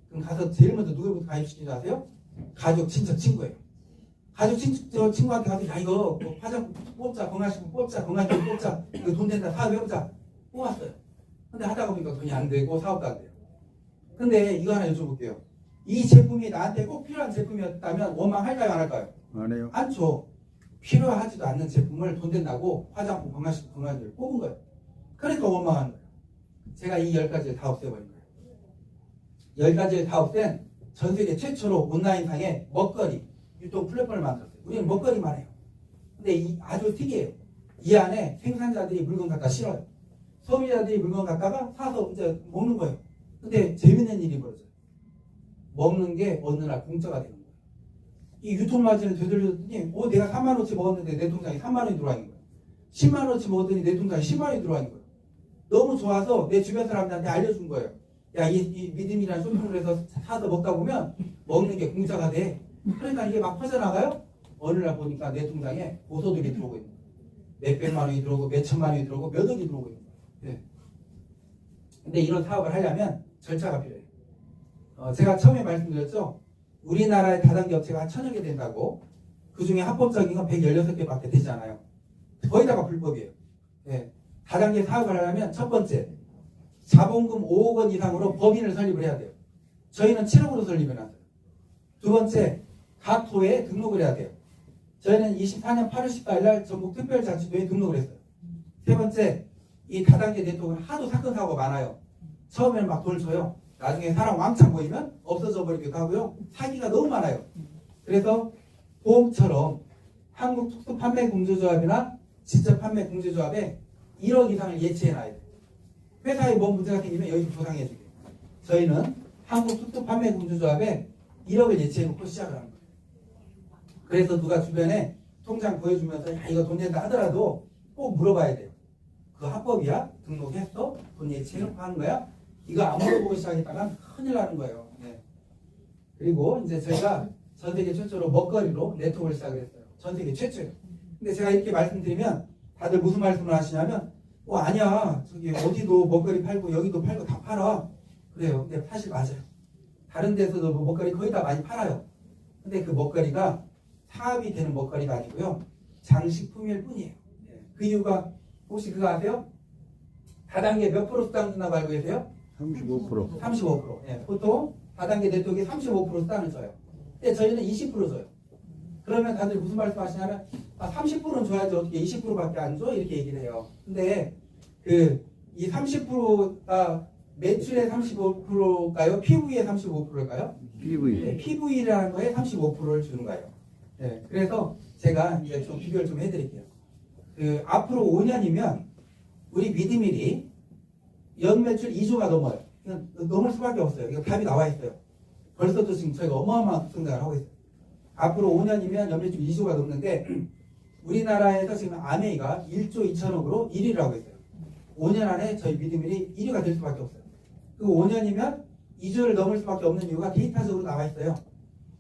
그럼 가서 제일 먼저 누구부터 가입시키지 아세요? 가족, 친척, 친구예요. 가족, 친구한테 가서 야 이거 뭐 화장품 뽑자, 건강식품 뽑자, 건강식품 뽑자, 이거 돈 된다, 사업해보자. 뽑았어요. 근데 하다가 보니까 돈이 안 되고 사업도 안 돼요. 근데 이거 하나 여쭤볼게요. 이 제품이 나한테 꼭 필요한 제품이었다면 원망할까요? 안 할까요? 안 해요. 않죠. 필요하지도 않는 제품을 돈 된다고 화장품, 건강식품, 건강식품을 뽑은 거예요. 그러니까 원망하는 거예요. 제가 이 10가지를 다 없애버린 거예요. 10가지를 다 없앤 전 세계 최초로 온라인상에 먹거리 유통 플랫폼을 만들었어요. 우리는 먹거리만 해요. 근데 아주 특이해요. 이 안에 생산자들이 물건 갖다 실어요. 소비자들이 물건 갖다가 사서 이제 먹는 거예요. 근데 재밌는 일이 벌어져요. 먹는 게 어느 날 공짜가 되는 거예요. 이 유통마진을 되돌렸더니 내가 3만원어치 먹었는데 내 통장에 3만원이 들어와 있는 거예요. 10만원어치 먹었더니 내 통장에 10만원이 들어와 있는 거예요. 너무 좋아서 내 주변 사람들한테 알려준 거예요. 야, 이 믿음이라는 쇼핑을 해서 사서 먹다 보면 먹는 게 공짜가 돼. 그러니까 이게 막 퍼져나가요. 어느 날 보니까 내 통장에 고소들이 들어오고 있는 거예요. 몇백만 원이 들어오고 몇천만 원이 들어오고 몇 억이 들어오고 있는 거예요. 네. 근데 이런 사업을 하려면 절차가 필요해요. 제가 처음에 말씀드렸죠. 우리나라의 다단계 업체가 한 1000여 개 된다고. 그 중에 합법적인 건 116개밖에 되지 않아요. 거의 다가 불법이에요. 네. 다단계 사업을 하려면 첫 번째, 자본금 5억 원 이상으로 법인을 설립을 해야 돼요. 저희는 7억으로 설립해놨어요. 두 번째, 각 도에 등록을 해야 돼요. 저희는 24년 8월 14일 날 전국 특별자치도에 등록을 했어요. 세 번째, 이 다단계 네트워크는 하도 사건 사고가 많아요. 처음에는 막 돈을 쳐요. 나중에 사람 왕창 모이면 없어져 버리기도 하고요. 사기가 너무 많아요. 그래서 보험처럼 한국 특수판매공제조합이나 직접판매공제조합에 1억 이상을 예치해놔야 돼요. 회사에 뭔 문제가 생기면 여기서 보상해주게. 저희는 한국 특수판매공제조합에 1억을 예치해놓고 시작을 하는 거예요. 그래서 누가 주변에 통장 보여주면서 야 이거 돈 낸다 하더라도 꼭 물어봐야 돼요. 그 합법이야? 등록했어? 돈 예치해놓고 하는 거야? 이거 안 물어보고 시작했다가 큰일 나는 거예요. 네. 그리고 이제 저희가 전 세계 최초로 먹거리로 네트워크를 시작을 했어요. 전 세계 최초예요. 근데 제가 이렇게 말씀드리면 다들 무슨 말씀을 하시냐면 아니야 저기 어디도 먹거리 팔고 여기도 팔고 다 팔아. 그래요. 근데 사실 맞아요. 다른 데서도 먹거리 거의 다 많이 팔아요. 근데 그 먹거리가 사업이 되는 먹거리가 아니고요. 장식품일 뿐이에요. 그 이유가 혹시 그거 아세요? 다단계 몇 프로 수당 준다고 알고 계세요? 35%. 35%. 예, 보통 다단계 네트워크에 35% 수당을 줘요. 근데 저희는 20% 줘요. 그러면 다들 무슨 말씀 하시냐면 30%는 줘야지 어떻게 20%밖에 안 줘? 이렇게 얘기를 해요. 근데 이 30%가 매출의 35%일까요? PV의 35%일까요? PV. 네, PV라는 거에 35%를 주는 거예요. 네, 그래서 제가 이제 좀 비교를 좀 해드릴게요. 앞으로 5년이면 우리 미드밀이 연매출 2조가 넘어요. 넘을 수밖에 없어요. 이거 답이 나와 있어요. 벌써도 지금 저희가 어마어마한 성장을 하고 있어요. 앞으로 5년이면 연매출 2조가 넘는데 우리나라에서 지금 아메이가 1조 2천억으로 1위를 하고 있어요. 5년 안에 저희 미드밀이 1위가 될 수밖에 없어요. 그 5년이면 2조를 넘을 수밖에 없는 이유가 데이터적으로 나와 있어요.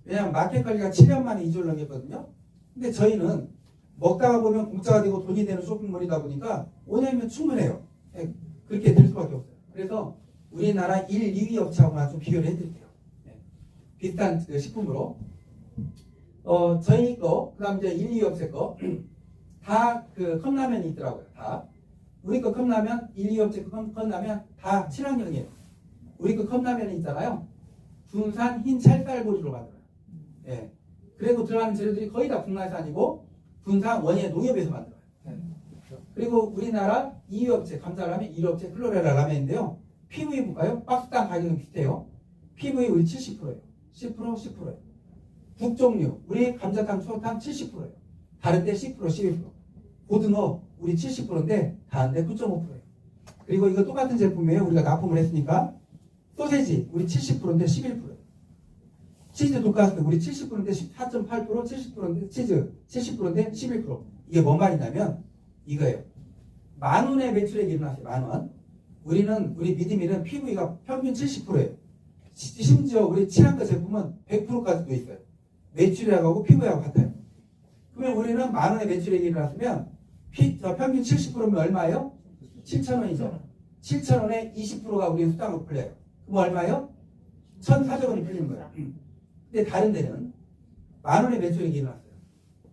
왜냐하면 마켓 관리가 7년 만에 2조를 넘겼거든요. 근데 저희는 먹다가 보면 공짜가 되고 돈이 되는 쇼핑몰이다 보니까 5년이면 충분해요. 그렇게 될 수밖에 없어요. 그래서 우리나라 1, 2위 업체하고만 좀 비교를 해드릴게요. 비슷한 식품으로 저희 거, 그 다음 이제 1, 2위 업체 거 다 그 컵라면이 있더라고요. 다 우리 거 컵라면 1, 2위 업체 컵라면 다 친환경이에요. 우리 거 컵라면이 있잖아요. 군산 흰 찰쌀보리로 만들어요. 예. 그리고 들어가는 재료들이 거의 다 국내산이고 군산 원예 농협에서 만들어요. 그리고 우리나라 2위 업체 감자라면 1위 업체 플로레라 라면인데요. PV 볼까요? 박스당 가격은 비슷해요. PV 우리 70%예요. 10%예요. 국 종류 우리 감자탕, 추어탕 70%예요. 다른데 10%, 12%. 고등어 우리 70%인데 다른데 9.5%예요. 그리고 이거 똑같은 제품이에요. 우리가 납품을 했으니까. 소세지 우리 70%인데 11%예요. 치즈 돈가스 우리 70%인데 14.8%, 70%인데 치즈 70%인데 11%. 이게 뭔 말이냐면 이거예요. 10,000원의 매출액이 일어났어요. 10,000원. 우리 미드밀은 PV가 평균 70%예요. 심지어 우리 친환경 제품은 100%까지도 있어요. 매출액하고 PV하고 같아요. 그러면 우리는 10,000원의 매출액이 일어났으면 평균 70%면 얼마예요? 7,000원이죠. 7,000원에 20%가 우리 수당으로 풀려요. 그럼 얼마예요? 1,400원이 풀리는 거예요. 근데 다른 데는 10,000원의 매출액이 일어났어요.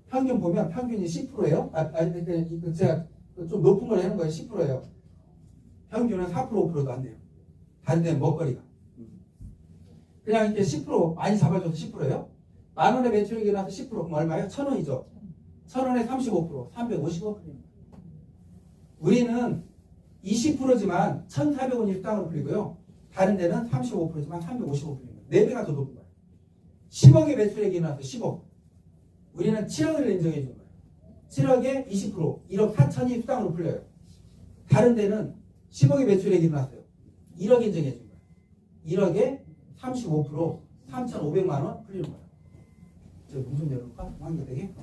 평균 보면 평균이 10%예요. 제가 좀 높은 걸 하는 거예요. 10%예요. 평균은 4%, 5%도 안 돼요. 다른 데는 먹거리가. 그냥 이렇게 10% 많이 잡아줘서 10%예요. 10,000원의 매출액이 일어나서 10% 그럼 얼마예요? 1,000원이죠. 1,000원에 35%, 350원 풀립니다. 우리는 20%지만 1,400원이 수당으로 풀리고요. 다른 데는 35%지만 355 풀립니다. 4배가 더 높은 거예요. 10억의 매출액이 일어나서 10억. 우리는 7억을 인정해 준 거예요. 7억에 20%, 1억 4천이 수당으로 풀려요. 다른 데는 10억의 매출액이 일어났어요. 1억 인정해 준 거예요. 1억에 35%, 3,500만 원 풀리는 거예요. 저 문 좀 열어볼까? 한개되게.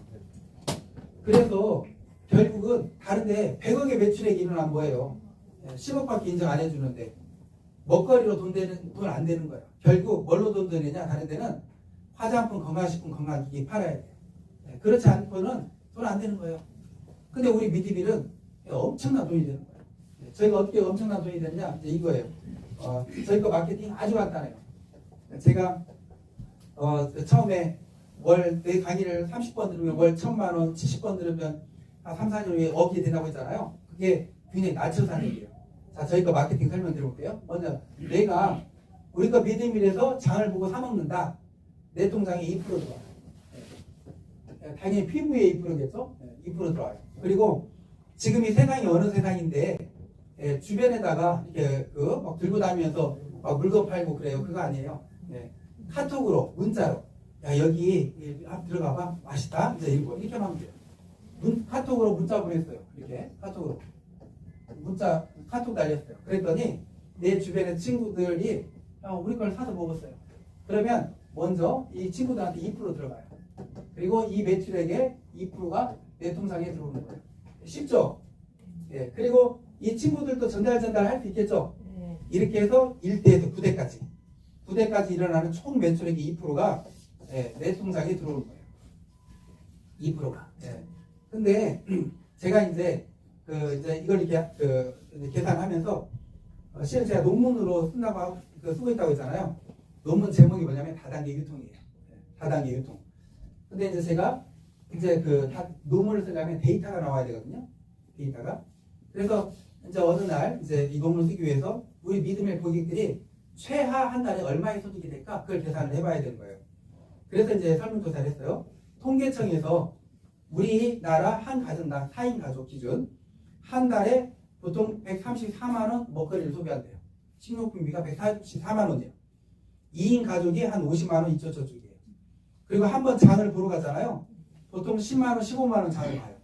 그래서 결국은 다른데 100억의 매출액이 일어난 거예요. 10억밖에 인정 안 해주는데 먹거리로 돈 안 되는 거예요. 결국 뭘로 돈 되느냐? 다른 데는 화장품, 건강식품, 건강기기 팔아야 돼요. 그렇지 않고는 돈 안 되는 거예요. 근데 우리 미드밀은 엄청난 돈이 되는 거예요. 저희가 어떻게 엄청난 돈이 되느냐? 이제 이거예요. 저희 거 마케팅 아주 간단해요. 제가 처음에 월 내 강의를 30번 들으면 월 1,000만 원, 70번 들으면 한 3, 4년 후에 억이 된다고 했잖아요. 그게 굉장히 낮춰서 하는 얘기예요. 자, 저희 거 마케팅 설명드려볼게요. 먼저 내가 우리 거 미드밀에서 장을 보고 사 먹는다. 내 통장에 2% 들어와요. 당연히 PV에 2%겠죠? 2% 들어와요. 그리고 지금이 세상이 어느 세상인데 주변에다가 이렇게 막 들고 다니면서 막 물건 팔고 그래요. 그거 아니에요. 카톡으로 문자로 야 여기 앞 들어가봐 맛있다 이제 이렇게 하면 돼요. 카톡으로 문자 보냈어요. 이렇게 카톡으로 문자 카톡 날렸어요. 그랬더니 내 주변의 친구들이 우리 걸 사서 먹었어요. 그러면 먼저 이 친구들한테 2% 들어가요. 그리고 이 매출액의 2%가 내 통장에 들어오는 거예요. 쉽죠? 예. 그리고 이 친구들도 전달할 수 있겠죠? 이렇게 해서 1대에서 9대까지 일어나는 총 매출액의 2%가 내 통장에 들어오는 거예요. 2%가. 예. 근데 제가 이제 이걸 이렇게 계산하면서 실은 제가 논문으로 쓴다고 쓰고 있다고 했잖아요. 논문 제목이 뭐냐면 다단계 유통이에요. 다단계 유통. 근데 이제 제가 이제 논문을 쓰려면 데이터가 나와야 되거든요. 데이터가. 그래서 이제 어느 날 이제 이 논문을 쓰기 위해서 우리 믿음의 고객들이 최하 한 달에 얼마의 소득이 될까? 그걸 계산을 해봐야 되는 거예요. 그래서 이제 설문조사를 했어요. 통계청에서 우리나라 한 가정당 4인 가족 기준 한 달에 보통 134만 원 먹거리를 소비한대요. 식료품비가 134만 원이에요. 2인 가족이 한 50만 원 이쪽 저쪽이에요. 그리고 한 번 장을 보러 가잖아요. 보통 10만 원, 15만 원 장을 봐요.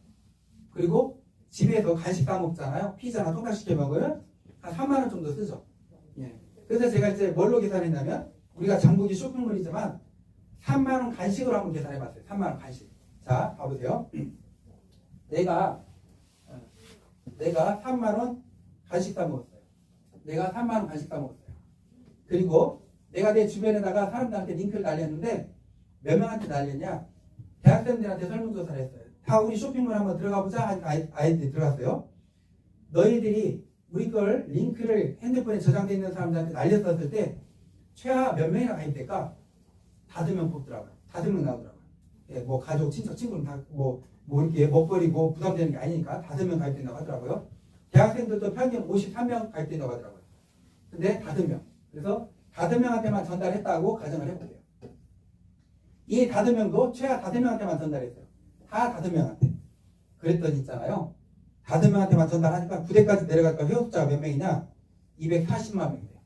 그리고 집에서 간식 사 먹잖아요. 피자나 통닭 시켜 먹으면 한 3만 원 정도 쓰죠. 예. 그래서 제가 이제 뭘로 계산했냐면 우리가 장보기 쇼핑몰이지만 3만 원 간식으로 한번 계산해봤어요. 3만 원 간식. 자, 봐보세요. 내가 3만 원 간식 사 먹었어요. 내가 3만 원 간식 사 먹었어요. 그리고 내가 내 주변에다가 사람들한테 링크를 날렸는데 몇 명한테 날렸냐? 대학생들한테 설문조사를 했어요. 다 우리 쇼핑몰 한번 들어가 보자 하니까 아이들이 들어갔어요. 너희들이 우리 걸 링크를 핸드폰에 저장되어 있는 사람들한테 날렸었을 때 최하 몇 명이나 가입될까? 5명 뽑더라고요. 5명 나오더라고요. 예, 뭐 가족, 친척, 친구는 다 뭐 이렇게 먹거리 뭐 부담되는 게 아니니까 5명 가입된다고 하더라고요. 대학생들도 평균 53명 가입된다고 하더라고요. 근데 5명. 그래서 5명한테만 전달했다고 가정을 해볼게요. 이 5명도 최하 5명한테만 전달했어요. 다 5명한테. 그랬더니 있잖아요. 5명한테만 전달하니까 9대까지 내려갈까 회원 숫자가 몇 명이냐? 240만 명이 돼요.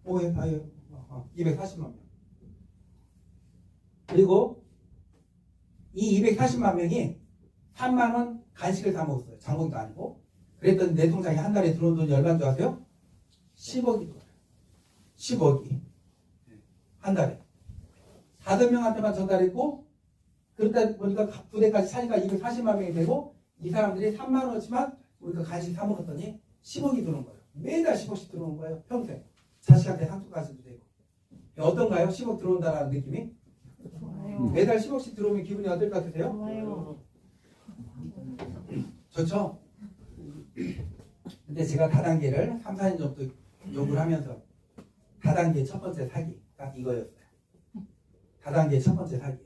240만 명. 그리고 이 240만 명이 3만 원 간식을 사 먹었어요. 장본도 아니고. 그랬더니 내 통장에 한 달에 들어온 돈이 얼마인 줄 아세요? 10억이 들어와요. 10억이. 한 달에. 5명한테만 전달했고 그러다 보니까 9대까지 차니까 240만 명이 되고 이 사람들이 3만 원어치만 우리가 간식 사 먹었더니 10억이 들어온 거예요. 매달 10억씩 들어오는 거예요. 평생. 자식한테 상투까지도 되고. 어떤가요? 10억 들어온다는 느낌이? 좋아요. 매달 10억씩 들어오면 기분이 어떨 것 같으세요? 좋아요. 좋죠? 근데 제가 다단계를 3, 4년 정도 요구를 하면서 다단계 첫 번째 사기 딱 이거였어요. 다단계 첫 번째 사기.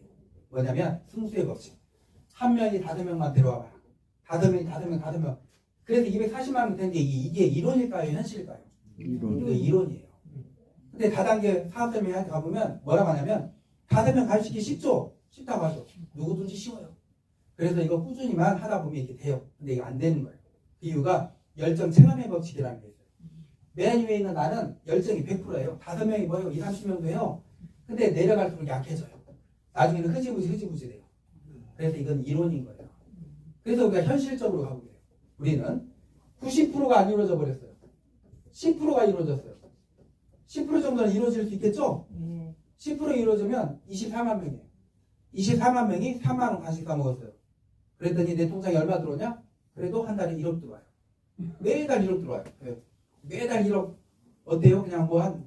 뭐냐면 승수의 법칙. 한 명이 5명만 데려와봐라. 5명. 그래서 240만 원 되는데 이게 이론일까요? 현실일까요? 이거 이론이에요. 근데 다단계 사업자명한테 가보면 뭐라고 하냐면 5명 가르치기 쉽죠? 쉽다고 하죠. 누구든지 쉬워요. 그래서 이거 꾸준히만 하다 보면 이렇게 돼요. 근데 이거 안 되는 거예요. 그 이유가 열정 체감의 법칙이라는 게 있어요. 맨 위에 있는 나는 열정이 100%예요. 5명이 뭐예요? 20, 30명도 해요. 근데 내려갈수록 약해져요. 나중에는 흐지부지 돼요. 그래서 이건 이론인 거예요. 그래서 우리가 현실적으로 가보게요. 우리는 90%가 안 이루어져 버렸어요. 10%가 이루어졌어요. 10% 정도는 이루어질 수 있겠죠? 10% 이루어지면 24만 명이에요. 24만 명이 3만 원 간식 사 먹었어요. 그랬더니 내 통장에 얼마 들어오냐? 그래도 한 달에 1억 들어와요. 매달 1억 들어와요. 네. 매달 1억. 어때요? 그냥 뭐 한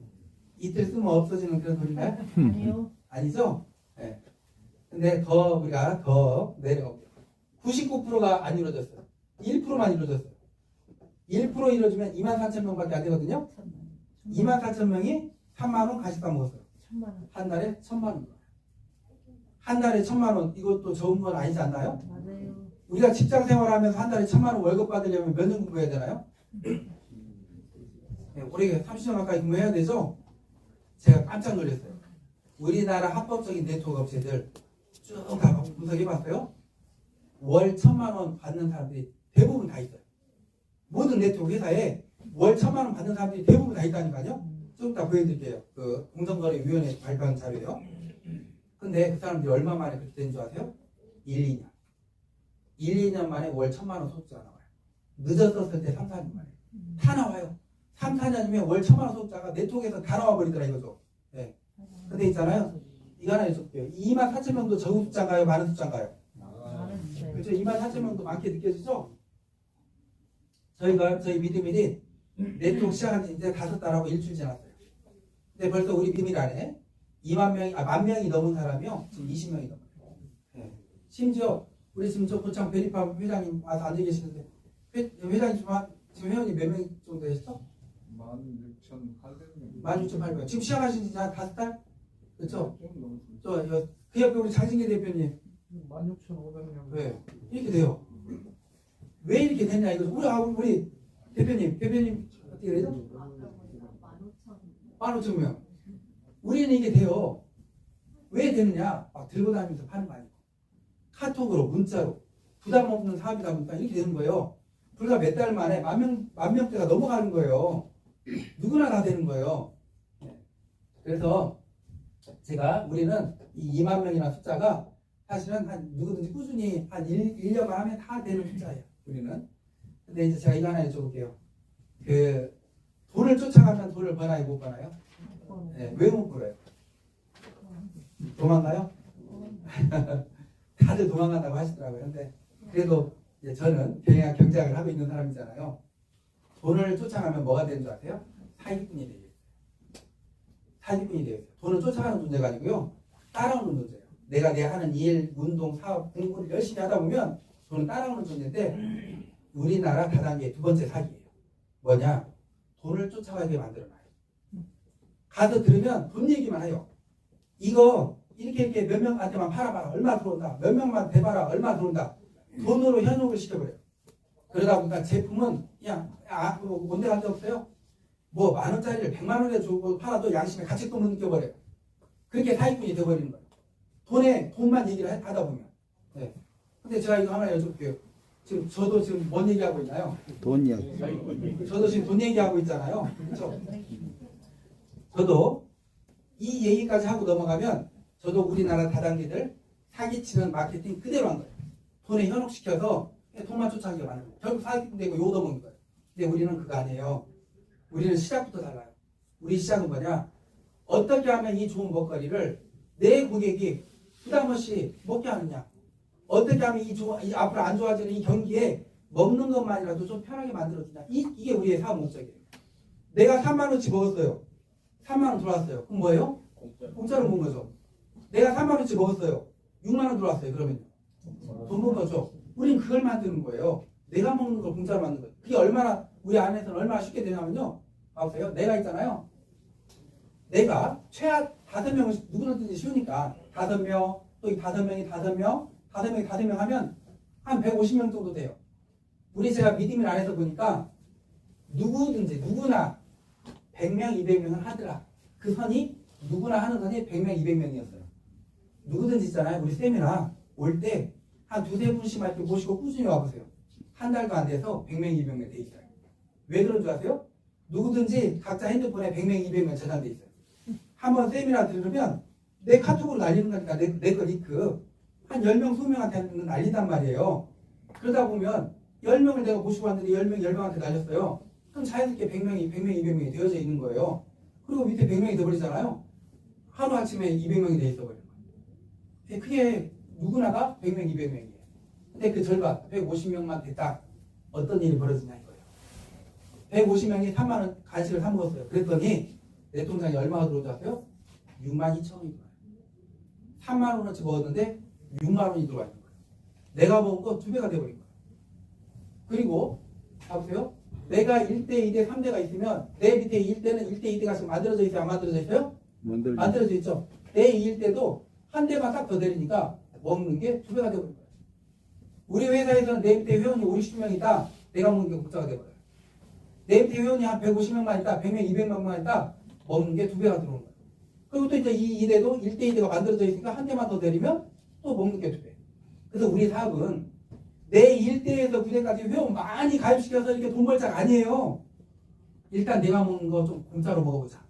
이틀 쓰면 없어지는 그런 소리인가요? 아니요. 아니죠? 네. 근데 우리가 더 내려가볼게요. 99%가 안 이루어졌어요. 1%만 이루어졌어요. 1% 이루어지면 24,000명밖에 안 되거든요. 24,000명이 3만 원 간식 사 먹었어요. 1,000만 원. 한 달에 1,000만 원. 한 달에 1,000만 원. 이것도 적은 건 아니지 않나요? 맞아요. 우리가 직장 생활하면서 한 달에 1,000만 원 월급 받으려면 몇 년 공부해야 되나요? 네, 우리 30년 가까이 공부해야 되죠? 제가 깜짝 놀랐어요. 우리나라 합법적인 네트워크 업체들 쭉 다 분석해봤어요. 월 1,000만 원 받는 사람들이 대부분 다 있어요. 모든 네트워크 회사에 월 1,000만 원 받는 사람들이 대부분 다 있다니까요. 좀 이따 보여드릴게요. 그 공정거래위원회 발표한 자료예요. 근데 그 사람들이 얼마 만에 그렇게 된 줄 아세요? 1, 2년. 1, 2년 만에 월 1,000만 원 소득자가 나와요. 늦었었을 때 3, 4년 만에. 다 나와요. 3, 4년이면 월 1,000만 원 소득자가 네트워크에서 다 나와버리더라 이거죠. 네. 근데 있잖아요. 이거 하나 여쭤볼게요. 24,000명도 적은 숫자인가요? 많은 숫자인가요? 그렇죠. 24,000명도 많게 느껴지죠? 저희 미드밀이 네트워크 시작한 지 이제 5달하고 일주일 지났어요. 근데 벌써 우리 미드밀 안에 1만 명이 넘은 사람이요. 지금 20명이 넘어요. 네. 심지어 우리 지금 저 고창 베리팜 회장님 와서 앉아 계시는데 회장님 지금 회원이 몇 명 정도 되셨어? 16,800명. 16,800명. 지금 시작하신 지 한 5달? 그렇죠? 그 옆에 우리 장신계 대표님 16,500명. 왜 이렇게 돼요? 왜 이렇게 됐냐 이거죠. 우리 대표님 어떻게 되죠? 15,000명. 우리는 이게 돼요. 왜 되느냐? 막 들고 다니면서 파는 거 아니고 카톡으로 문자로 부담 없는 사업이다 보니까 이렇게 되는 거예요. 불과 몇 달 만에 만 명대가 넘어가는 거예요. 누구나 다 되는 거예요. 그래서 우리는 이 2만 명이라는 숫자가 사실은 한 누구든지 꾸준히 한 1년만 하면 다 되는 숫자예요. 우리는. 근데 이제 제가 이거 하나 여쭤볼게요. 그 돈을 쫓아가면 돈을 버나요, 못 버나요? 네, 왜 못 벌어요? 도망가요? 다들 도망간다고 하시더라고요. 근데 그래도 이제 저는 경영학 경제학을 하고 있는 사람이잖아요. 돈을 쫓아가면 뭐가 되는 줄 아세요? 사기꾼이 되겠어요. 사기꾼이 되겠어요. 돈을 쫓아가는 문제가 아니고요. 따라오는 문제예요. 내가 하는 일, 운동, 사업, 공부를 열심히 하다 보면 돈은 따라오는 문제인데 우리나라 다단계 두 번째 사기예요. 뭐냐? 돈을 쫓아가게 만들어놔요. 가서 들으면 돈 얘기만 해요. 이거 이렇게 몇 명한테만 팔아봐라. 얼마 들어온다. 몇 명만 대봐라. 얼마 들어온다. 돈으로 현혹을 시켜버려요. 그러다 보니까 제품은 그냥 뭔데 갈 데 없어요? 뭐 10,000원짜리를 100만 원에 주고 팔아도 양심에 가치도 못 느껴버려요. 그렇게 사기꾼이 돼버리는 거예요. 돈만 얘기를 하다 보면. 네. 근데 제가 이거 하나 여쭤볼게요. 저도 지금 뭔 얘기하고 있나요? 돈 이야기. 저도 지금 돈 얘기하고 있잖아요. 그렇죠? 저도 이 얘기까지 하고 넘어가면 저도 우리나라 다단계들 사기치는 마케팅 그대로 한 거예요. 돈에 현혹시켜서 돈만 쫓아가기가 많은 거예요. 결국 사기꾼 되고 욕 얻어먹는 거예요. 근데 우리는 그거 아니에요. 우리는 시작부터 달라요. 우리 시작은 뭐냐? 어떻게 하면 이 좋은 먹거리를 내 고객이 부담 없이 먹게 하느냐? 어떻게 하면 이 앞으로 안 좋아지는 이 경기에 먹는 것만이라도 좀 편하게 만들어주냐? 이게 우리의 사업 목적이에요. 내가 3만 원치 먹었어요. 3만 원 들어왔어요. 그럼 뭐예요? 공짜로 먹은 거죠. 내가 3만 원치 먹었어요. 6만 원 들어왔어요. 그러면 돈 번 거죠. 우린 그걸 만드는 거예요. 내가 먹는 걸 공짜로 만드는 거예요. 그게 얼마나 우리 안에서는 얼마나 쉽게 되냐면요. 봐보세요. 내가 있잖아요. 내가 최하 5명은 누구든지 쉬우니까 5명 또 이 5명이 5명 하면 한 150명 정도 돼요. 우리 제가 미디밀 안에서 보니까 누구나 100명, 200명은 하더라. 그 선이 누구나 하는 선이 100명, 200명이었어요. 누구든지 있잖아요. 우리 세미나 올 때 한 2-3분씩 이렇게 모시고 꾸준히 와보세요. 한 달도 안 돼서 100명, 200명 돼 있어요. 왜 그런 줄 아세요? 누구든지 각자 핸드폰에 100명, 200명 저장돼 있어요. 한번 세미나 들으면 내 카톡으로 날리는 거니까 내 거 링크 한 10명, 20명한테는 날린단 말이에요. 그러다 보면 10명을 내가 모시고 왔는데 10명한테 날렸어요. 그럼 자연스럽게 100명이 200명이 되어져 있는 거예요. 그리고 밑에 100명이 돼버리잖아요. 하루아침에 200명이 돼 있어버려요. 그게 누구나가 100명, 200명이에요. 근데 그 절반, 150명만 됐다. 어떤 일이 벌어지냐 이거예요. 150명이 3만 원 간식을 사 먹었어요. 그랬더니 내 통장에 얼마가 들어오지 아세요? 62,000원이 들어와요. 3만 원어치 먹었는데 6만 원이 들어와 있는 거예요. 내가 먹은 거 2배가 돼버린 거예요. 그리고 봐보세요. 내가 1대, 2대, 3대가 있으면 내 밑에 1대는 1대, 2대가 지금 만들어져 있어요? 안 만들어져 있어요? 만들어져 있죠. 내 1대도 한 대만 딱 더 내리니까 먹는 게 2배가 돼버린 거예요. 우리 회사에서는 내 밑에 회원이 50명 있다. 내가 먹는 게 국자가 돼버려요. 내 밑에 회원이 한 150명만 있다. 100명, 200명만 있다. 먹는 게 2배가 들어오는 거예요. 그리고 또 이제 이 2대도 1대, 2대가 만들어져 있으니까 한 대만 더 내리면 또 먹는 게 2배. 그래서 우리 사업은 내 일대에서 부대까지 회원 많이 가입시켜서 이렇게 돈 벌자가 아니에요. 일단 내가 먹는 거 좀 공짜로 먹어보자.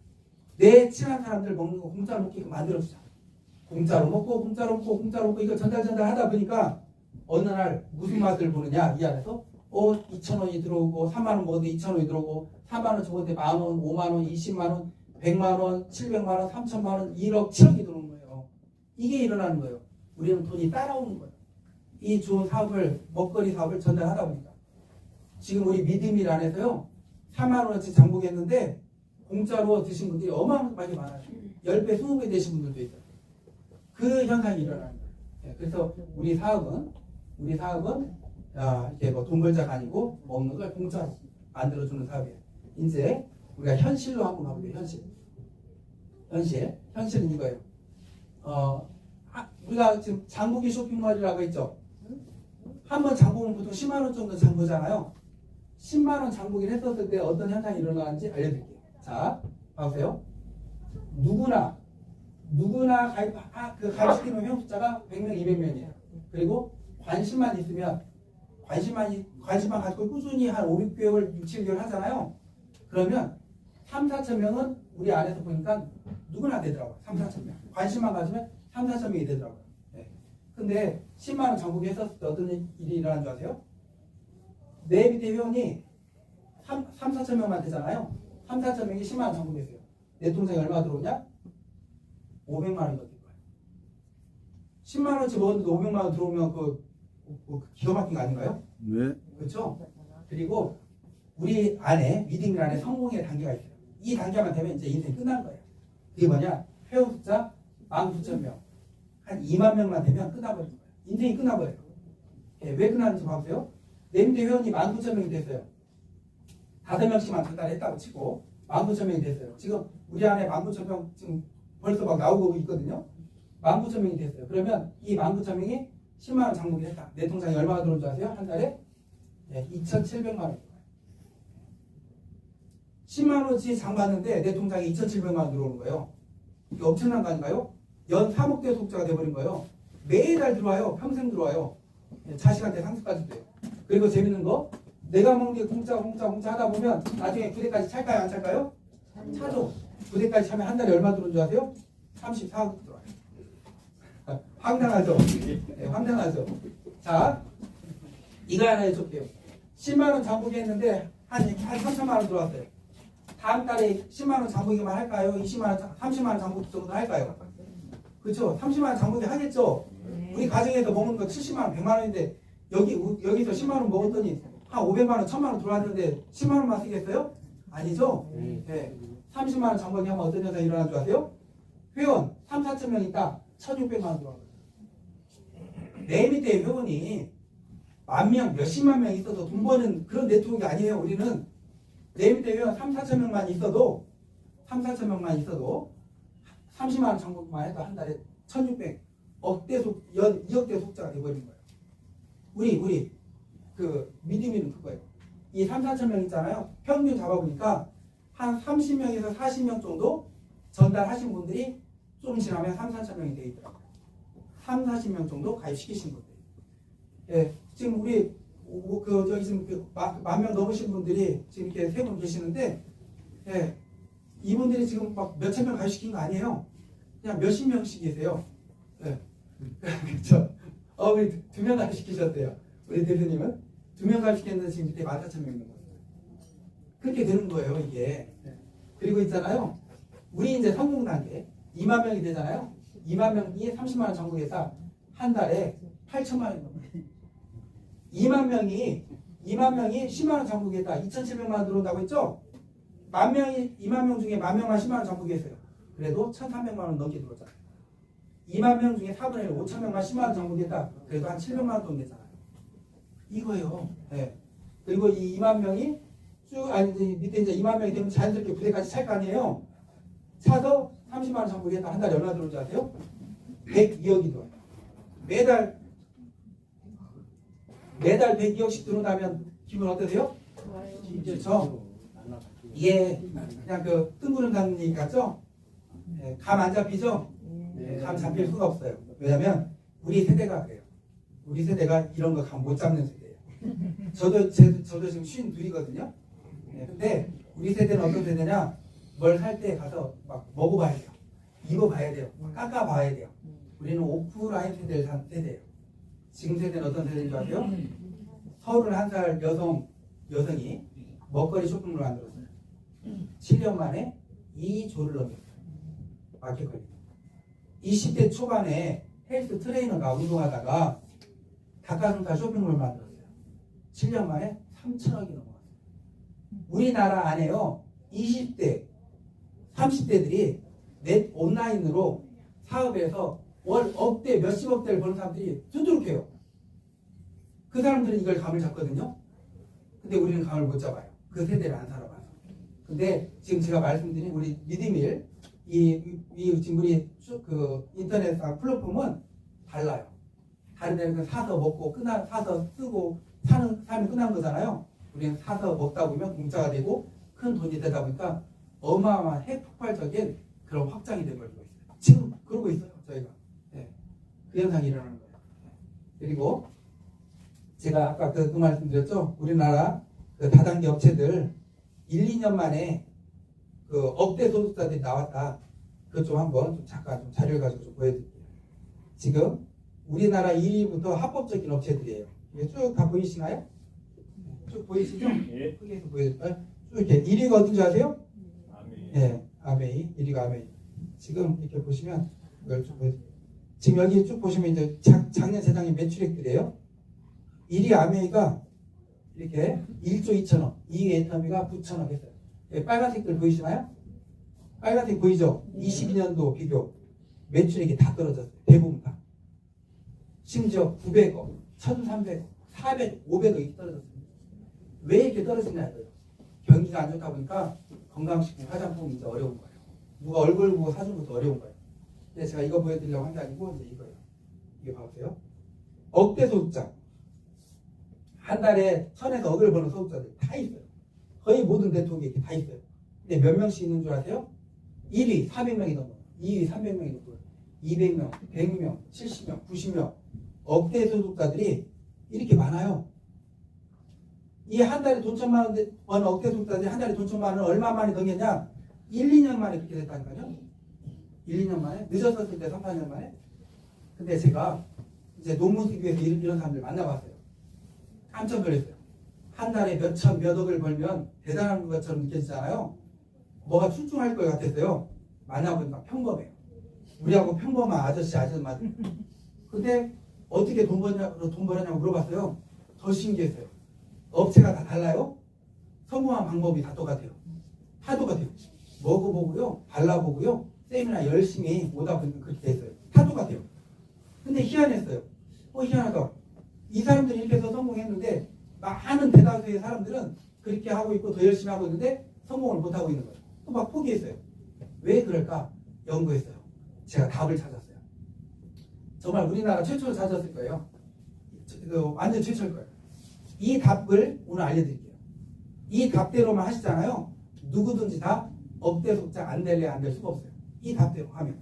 내 친한 사람들 먹는 거 공짜로 먹게끔 만들어주자. 공짜로 먹고 공짜로 먹고 공짜로 먹고 이거 전달 하다 보니까 어느 날 무슨 맛을 보느냐 이 안에서 2,000원이 들어오고 3만원 먹었는데 2,000원이 들어오고 3만원 적었는데 만원, 5만원, 20만원, 100만원, 700만원, 3천만원, 1억, 7억이 들어오는 거예요. 이게 일어나는 거예요. 우리는 돈이 따라오는 거예요. 이 좋은 사업을 먹거리 사업을 전달하다 보니까 지금 우리 믿음일 안에서요 4만원어치 장복했는데 공짜로 드신 분들이 어마어마하게 많아요. 10배, 20배 되신 분들도 있어요. 그 현상이 일어나는 거예요. 네, 그래서 우리 사업은 이렇게 뭐 돈 벌자가 아니고 먹는 걸 공짜로 만들어주는 사업이에요. 이제 우리가 현실로 한번 가볼게요. 현실은 이거예요. 우리가 지금 장보기 쇼핑몰이라고 했죠. 한 번 장보면 보통 10만 원 정도 장보잖아요. 10만 원 장보기를 했었을 때 어떤 현상이 일어나는지 알려드릴게요. 자, 봐보세요. 누구나 가입시키는 회원 숫자가 100명, 200명이에요. 그리고 관심만 있으면 관심만 가지고 꾸준히 한 5, 6개월, 6, 7개월 하잖아요. 그러면 3, 4천 명은 우리 안에서 보니까 누구나 되더라고요. 3, 4천 명. 관심만 가지면 3, 4천 명이 되더라고요. 네. 근데 10만 원 장보기 했었을 때 어떤 일이 일어나는 줄 아세요? 내 밑에 회원이 3, 4천 명만 되잖아요. 3, 4천 명이 10만 원 장보기 했어요. 내 통장에 얼마 들어오냐? 500만 원이 더 될 거예요. 10만 원치 먹었는데 500만 원 들어오면 기가 막힌 거 아닌가요? 네. 그렇죠? 그리고 우리 안에 믿음 안에 성공의 단계가 있어요. 이 단계만 되면 이제 인생 끝난 거예요. 그게 뭐냐? 회원 숫자 19,000명, 한 2만 명만 되면 끝나버린 거예요. 인생이 끝나버려요. 예, 왜 끝나는지 봐보세요. 내 밑에 회원이 19,000명이 됐어요. 5명씩만 전달했다고 치고 19,000명이 됐어요. 지금 우리 안에 19,000명 지금 벌써 막 나오고 있거든요. 19,000명이 됐어요. 그러면 이 19,000명이 10만 원 장보기 했다. 내 통장에 얼마가 들어오는 줄 아세요? 한 달에? 네, 2,700만 원. 10만 원치 장 봤는데 내 통장에 2,700만 원 들어오는 거예요. 이게 엄청난 거 아닌가요? 연 3억대 소득자가 돼버린 거예요. 매달 들어와요. 평생 들어와요. 자식한테 상습까지 돼요. 그리고 재밌는 거, 내가 먹는 게 공짜 하다 보면 나중에 부대까지 찰까요? 안 찰까요? 차죠. 부대까지 차면 한 달에 얼마 들어오는 줄 아세요? 34억 들어와요. 황당하죠? 네, 황당하죠? 자, 이거 하나 해줄게요. 10만 원 장보기 했는데 한 3천만 원 들어왔어요. 다음 달에 10만 원 장보기만 할까요? 20만 원, 30만 원 장보기 정도 할까요? 그렇죠? 30만 원 장보기 하겠죠? 우리 가정에서 먹는 거 70만 원, 100만 원인데 여기서 10만 원 먹었더니 한 500만 원, 1000만 원 들어왔는데 10만 원만 쓰겠어요? 아니죠? 네. 30만 원 장보기 하면 어떤 현상이 일어나는 줄 아세요? 회원 3, 4천 명 있다. 1,600만 원 들어와요. 내 밑에 회원이 10,000명, 몇십만 명 있어도 돈 버는 그런 네트워크가 아니에요. 우리는 내 밑에 회원 3, 4천 명만 있어도 30만 원 장보기만 해도 한 달에 1,600억대 연 2억대 속자가 돼버린 거예요. 우리 그 믿음이는 그거예요. 이 3, 4천 명 있잖아요. 평균 잡아보니까 한 30명에서 40명 정도 전달하신 분들이 좀 지나면 3, 4천 명이 되어 있더라고요. 3, 40명 정도 가입시키신 분들. 예, 지금 우리 저기 지금 10,000명 넘으신 분들이 지금 이렇게 3분 계시는데, 예, 이분들이 지금 막 몇천 명 가입시킨 거 아니에요. 그냥 몇십 명씩 계세요. 예, 그렇죠. 우리 2명 가입시키셨대요. 우리 대표님은 2명 가입시켰는데 지금 밑에 14,000명 있는 거예요. 그렇게 되는 거예요, 이게. 예. 그리고 있잖아요. 우리 이제 성공 단계 2만 명이 되잖아요. 2만 명이 30만 원 장보기해서 한 달에 8천만 원 넘어요. 2만 명이 10만 원 장보기했다. 2,700만 원 들어온다고 했죠? 2만 명 중에 10,000명만 10만 원 장보기했어요. 그래도 1,300만 원 넘게 들어오잖아요. 2만 명 중에 4분의 1, 5,000명만 10만 원 장보기했다. 그래도 한 700만 원 돈 되잖아요. 이거예요. 네. 그리고 이 2만 명이 밑에 이제 2만 명이 되면 자연스럽게 부대까지 찰 거 아니에요. 차서 30만 원 장보기했다. 한 달에 얼마 들어오는지 아세요? 102억이 들어와요. 매달 102억씩 들어온다면 기분 어떠세요? 그렇죠? 이게 그냥 그 뜬구름 얘기 같죠? 감 안 잡히죠? 감 잡힐 수가 없어요. 왜냐면 우리 세대가 그래요. 우리 세대가 이런 거 감 못 잡는 세대예요. 저도 지금 52이거든요. 네, 근데 우리 세대는 어떤 세대냐? 뭘 살 때 가서 막 먹어봐야 돼요. 입어봐야 돼요. 깎아봐야 돼요. 우리는 오프라인 세대를 산 세대예요. 지금 세대는 어떤 세대인 줄 아세요? 31살 여성이 먹거리 쇼핑몰을 만들었어요. 7년 만에 2조를 넘겼어요. 마켓컬리. 20대 초반에 헬스 트레이너가 운동하다가 닭가슴살 쇼핑몰을 만들었어요. 7년 만에 3천억이 넘어갔어요. 우리나라 안에요. 20대, 30대들이 넷 온라인으로 사업에서 월 억대, 몇십억대를 버는 사람들이 두드러겨요. 그 사람들은 이걸 감을 잡거든요. 근데 우리는 감을 못 잡아요. 그 세대를 안 살아봐서. 근데 지금 제가 말씀드린 우리 미드밀 지금 우리 그 인터넷 플랫폼은 달라요. 다른 데는 사서 먹고 사서 쓰고 사면 끝난 거잖아요. 우리는 사서 먹다 보면 공짜가 되고 큰 돈이 되다 보니까 어마어마한 핵폭발적인 그런 확장이 된 걸 보고 있어요. 지금 그러고 있어요. 저희가. 네. 그 현상이 일어나는 거예요. 그리고 제가 아까 그 말씀드렸죠. 우리나라 그 다단계 업체들 1, 2년 만에 그 억대 소득자들이 나왔다. 그것 좀 한번 잠깐 자료를 가지고 좀 보여드릴게요. 지금 우리나라 1위부터 합법적인 업체들이에요. 이게 쭉 다 보이시나요? 쭉 보이시죠? 예. 크게 해서 보여드릴까요? 쭉 이렇게 1위가 어딘지 아세요? 아멘. 네, 아메이. 1위가 아메이. 지금 이렇게 보시면 이걸 쭉 보여드릴게요. 지금 여기 쭉 보시면 이제 작년 재작년 매출액들이에요. 1위 아메이가 이렇게 1조 2천억, 2위 애터미가 9천억 했어요. 빨간색들 보이시나요? 빨간색 보이죠? 22년도 비교 매출액이 다 떨어졌어요. 대부분 다. 심지어 900억, 1300억, 400억, 500억이 떨어졌습니다. 왜 이렇게 떨어지냐 이거예요. 경기가 안 좋다 보니까 건강식품, 화장품이 이제 어려운 거예요. 누가 얼굴 보고 사준 것도 어려운 거예요. 근데 제가 이거 보여드리려고 한 게 아니고 이제 이거예요. 이게 봐보세요. 억대 소득자. 한 달에 1000에서 억을 버는 소득자들 다 있어요. 거의 모든 대통령이 이렇게 다 있어요. 근데 몇 명씩 있는 줄 아세요? 1위 400명이 넘어요. 2위 300명이 넘어요. 200명, 100명, 70명, 90명. 억대 소득자들이 이렇게 많아요. 이 한 달에 돈 1,000만 원 버는 억대 소득자들이 한 달에 돈 1,000만 원을 얼마 만에 넘겼냐? 1, 2년 만에 그렇게 됐다니까요. 1, 2년 만에? 늦었었을 때 3, 4년 만에? 근데 제가 이제 논문 쓰기 위해서 이런 사람들 만나봤어요. 깜짝 놀랐어요. 한 달에 몇천, 몇 억을 벌면 대단한 것처럼 느껴지잖아요. 뭐가 출중할 것 같았어요. 만나보니까 평범해요. 우리하고 평범한 아저씨만. 근데 어떻게 돈 벌었냐고 물어봤어요. 더 신기했어요. 업체가 다 달라요. 성공한 방법이 다 똑같아요. 다 똑같아요. 먹어보고요. 발라보고요. 세미나 열심히 오다 보니까 그렇게 됐어요. 다 똑같아요. 근데 희한했어요. 희한하다. 이 사람들이 이렇게 해서 성공했는데 많은 대다수의 사람들은 그렇게 하고 있고 더 열심히 하고 있는데 성공을 못하고 있는 거예요. 또 막 포기했어요. 왜 그럴까? 연구했어요. 제가 답을 찾았어요. 정말 우리나라 최초로 찾았을 거예요. 완전 최초일 거예요. 이 답을 오늘 알려드릴게요. 이 답대로만 하시잖아요. 누구든지 다 억대 소득자 안 될래 안 될 수가 없어요. 이 답대로 하면.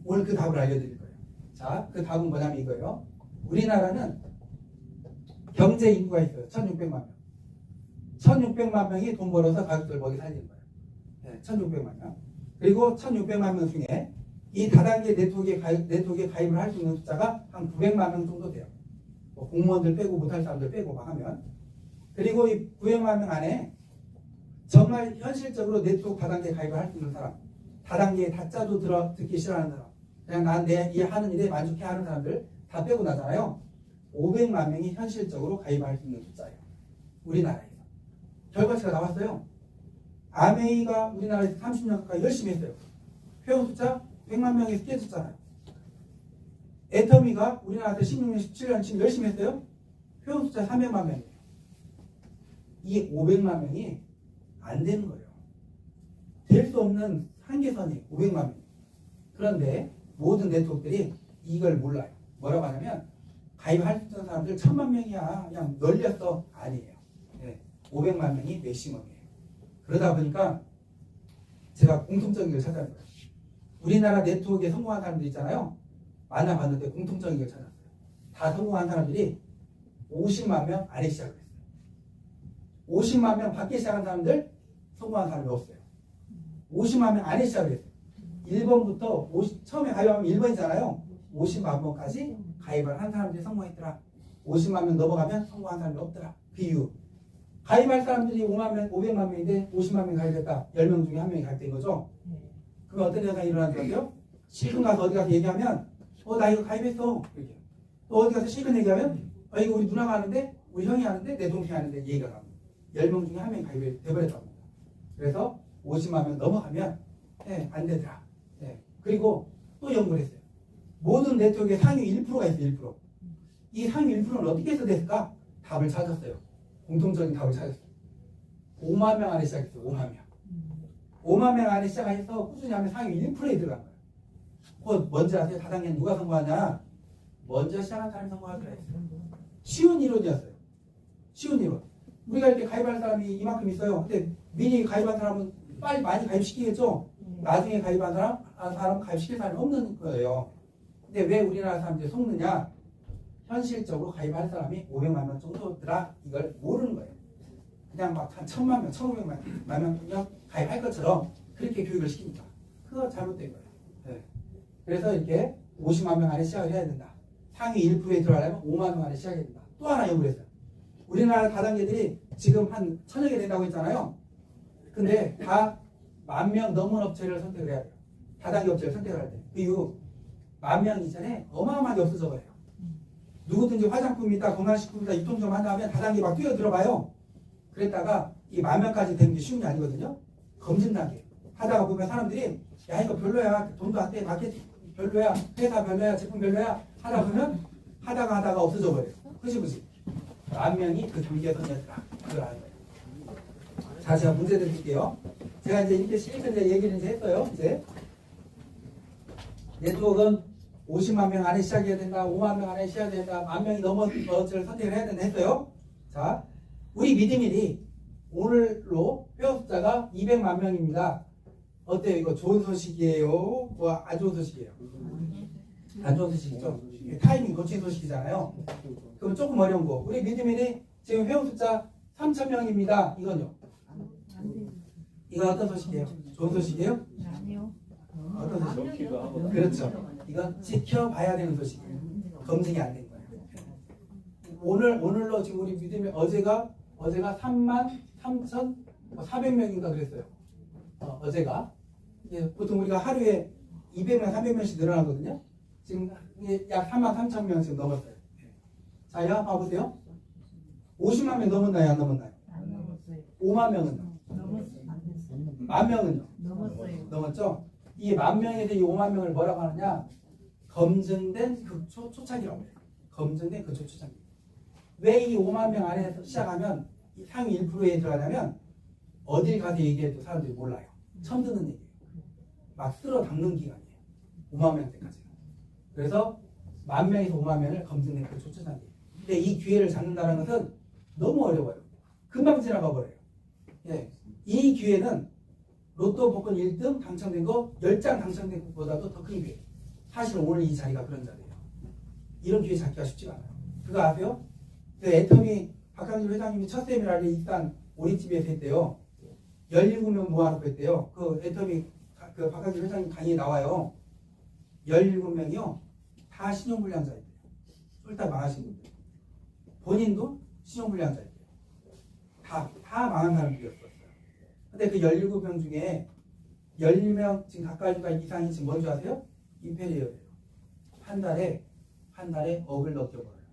오늘 그 답을 알려드릴 거예요. 자, 그 답은 뭐냐면 이거예요. 우리나라는 경제 인구가 있어요. 1600만 명. 1600만 명이 돈 벌어서 가족들 먹이 살리는 거예요. 네, 1600만 명. 그리고 1600만 명 중에 이 다단계 네트워크에 가입을 할 수 있는 숫자가 한 900만 명 정도 돼요. 뭐 공무원들 빼고 못할 사람들 빼고 막 하면. 그리고 이 900만 명 안에 정말 현실적으로 네트워크 다단계에 가입을 할 수 있는 사람, 다단계에 다짜도 듣기 싫어하는 사람, 그냥 난 내 하는 일에 만족해 하는 사람들 다 빼고 나잖아요. 500만 명이 현실적으로 가입할 수 있는 숫자예요. 우리나라에서. 결과치가 나왔어요. 아메이가 우리나라에서 30년 가까이 열심히 했어요. 회원 숫자 100만 명에서 깨졌잖아요. 애터미가 우리나라에서 16년, 17년 지금 열심히 했어요. 회원 숫자 300만 명이에요. 이 500만 명이 안 되는 거예요. 될 수 없는 한계선이 500만 명. 그런데 모든 네트워크들이 이걸 몰라요. 뭐라고 하냐면 가입할 수 있는 사람들 1000만 명이야. 그냥 널렸어. 아니에요. 네, 500만 명이 맥시멈이에요. 그러다 보니까 제가 공통적인 걸 찾아낸 거예요. 우리나라 네트워크에 성공한 사람들 있잖아요. 만나봤는데 공통적인 걸 찾았어요. 다 성공한 사람들이 50만 명 안에 시작을 했어요. 50만 명 밖에 시작한 사람들 성공한 사람이 없어요. 50만 명 안에 시작을 했어요. 1번부터 처음에 가입하면 1번이잖아요. 50만 명까지 가입을 한 사람들이 성공했더라. 50만 명 넘어가면 성공한 사람이 없더라. 비유. 가입할 사람들이 5만 명, 500만 명인데 50만 명 가입했다. 10명 중에 1명이 가입된 거죠. 그럼 어떤 현상이 일어나는 것 같아요? 실컷 가서 어디 가서 얘기하면 나 이거 가입했어. 이렇게. 또 어디 가서 실컷 얘기하면 이거 우리 누나가 하는데 우리 형이 하는데 내 동생이 하는데 얘기가 나옵니다. 10명 중에 1명이 가입이 돼버렸다고 합니다. 그래서 50만 명 넘어가면 안 되더라. 그리고 또 연구를 했어요. 모든 네트워크에 상위 1%가 있어요. 1%. 이 상위 1%는 어떻게 해서 됐을까? 답을 찾았어요. 공통적인 답을 찾았어요. 5만 명 안에 시작했어요. 5만 명. 5만 명 안에 시작해서 꾸준히 하면 상위 1%에 들어간 거예요. 곧 뭔지 아세요? 다단계는 누가 선거하냐? 먼저 시작한 사람이 선거하더라 했어요. 쉬운 이론이었어요. 쉬운 이론. 우리가 이렇게 가입할 사람이 이만큼 있어요. 근데 미리 가입한 사람은 빨리 많이 가입시키겠죠? 나중에 가입한 사람 가입시킬 사람이 없는 거예요. 근데 왜 우리나라 사람들이 속느냐? 현실적으로 가입할 사람이 500만 명 정도더라. 이걸 모르는 거예요. 그냥 막 한 1000만 명, 1500만 명 가입할 것처럼 그렇게 교육을 시킵니다. 그거 잘못된 거예요. 그래서 이렇게 50만 명 안에 시작을 해야 된다. 상위 1%에 들어가려면 5만 명 안에 시작해야 된다. 또 하나 연구를 했어요. 우리나라 다단계들이 지금 한 1000여 개 된다고 했잖아요. 근데 다 10,000명 넘은 업체를 선택을 해야 돼요. 다단계 업체를 선택을 할 때. 그 이후 10,000명 이전에 어마어마하게 없어져 버려요. 누구든지 화장품이다, 건강식품이다, 유통점 한다 하면 다단계 막 뛰어들어봐요. 그랬다가 이 10,000명까지 되는 게 쉬운 게 아니거든요. 검증 단계. 하다가 보면 사람들이 야 이거 별로야, 돈도 안 돼, 마케팅 별로야, 회사 별로야, 제품 별로야 하다 보면 하다가 없어져 버려요. 그지? 10,000명이 그 경계선이었다. 그걸 아는 거예요. 자, 제가 문제 드릴게요. 제가 이제 이렇게 실컷 얘기를 이제 했어요. 이제 네트워크는 50만 명 안에 시작해야 된다. 5만 명 안에 시작해야 된다. 10,000명이 넘어 것을 선택을 해야 된다 했어요. 자, 우리 미드밀이 오늘로 회원 숫자가 200만 명입니다. 어때요? 이거 좋은 소식이에요? 뭐 안 좋은 소식이에요? 안 좋은 소식이죠? 타이밍 놓친 소식이잖아요. 그럼 조금 어려운 거. 우리 미드밀이 지금 회원 숫자 3,000명입니다. 이건요? 이건 어떤 소식이에요? 좋은 소식이에요? 아니요. 어떤 소식? 그렇죠. 이건 지켜봐야 되는 소식이에요. 검증이 안 된 거예요. 오늘로 지금 우리 믿음이 어제가 33,400명인가 그랬어요. 어제가. 보통 우리가 하루에 200명, 300명씩 늘어나거든요. 지금 약 33,000명 지금 넘었어요. 자, 여기 봐보세요. 50만 명 넘었나요? 안 넘었나요? 안 넘었어요. 5만 명은? 넘었어요. 안 됐어요. 10,000명은요? 넘었어요. 넘었죠? 이 10,000명에서 이 5만 명을 뭐라고 하느냐? 검증된 극초 초창기라고 해요. 검증된 극초 초창기. 왜 이 5만 명 안에서 시작하면 이 상위 1%에 들어가냐면 어딜 가서 얘기해도 사람들이 몰라요. 처음 듣는 얘기예요. 막 쓸어 담는 기간이에요. 5만 명 때까지는. 그래서 10,000명에서 5만 명을 검증된 극초 초창기. 근데 이 기회를 잡는다는 것은 너무 어려워요. 금방 지나가 버려요. 이 기회는 로또 복권 1등 당첨된 거 10장 당첨된 것보다도 더 큰 기회. 사실 오늘 이 자리가 그런 자리예요. 이런 기회 잡기가 쉽지가 않아요. 그거 아세요? 그 애터미 박항일 회장님이 첫 세미나를 일단 오리TV에서 했대요. 17명 모아놓고 했대요. 그 애터미 그 박항일 회장님 강의에 나와요. 17명이요. 다 신용불량자예요. 쫄딱 망하신 분들. 본인도 신용불량자예요. 다 망한 사람들이었어요. 근데 그 17명 중에 10명 지금 가까이가 이상이 지금 뭔지 아세요? 임페리얼이에요. 한 달에 억을 넘겨버려요.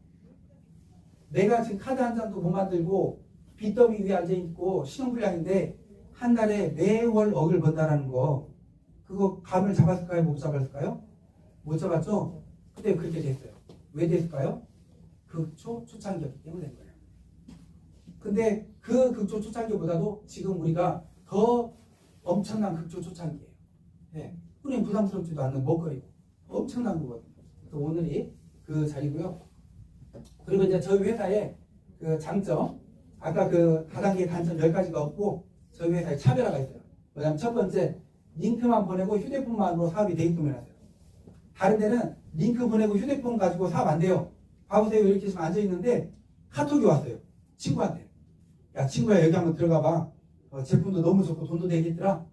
내가 지금 카드 한 장도 못 만들고 빚더미 위에 앉아있고 신용불량인데 한 달에 매월 억을 번다라는 거 그거 감을 잡았을까요? 못 잡았을까요? 못 잡았죠? 근데 그렇게 됐어요. 왜 됐을까요? 극초 초창기였기 때문에 된 거예요. 근데 그 극초 초창기보다도 지금 우리가 더 엄청난 극초 초창기예요. 우리는 부담스럽지도 않는 먹거리고 엄청난 거거든요. 그래서 오늘이 그 자리고요. 그리고 이제 저희 회사의 그 장점, 아까 그 다단계 단점 10가지가 없고 저희 회사에 차별화가 있어요. 뭐냐면 첫 번째, 링크만 보내고 휴대폰만으로 사업이 되게끔 해놨어요. 다른 데는 링크 보내고 휴대폰 가지고 사업 안 돼요. 봐보세요. 이렇게 지금 앉아있는데 카톡이 왔어요. 친구한테. 야, 친구야, 여기 한번 들어가 봐. 제품도 너무 좋고 돈도 되겠더라.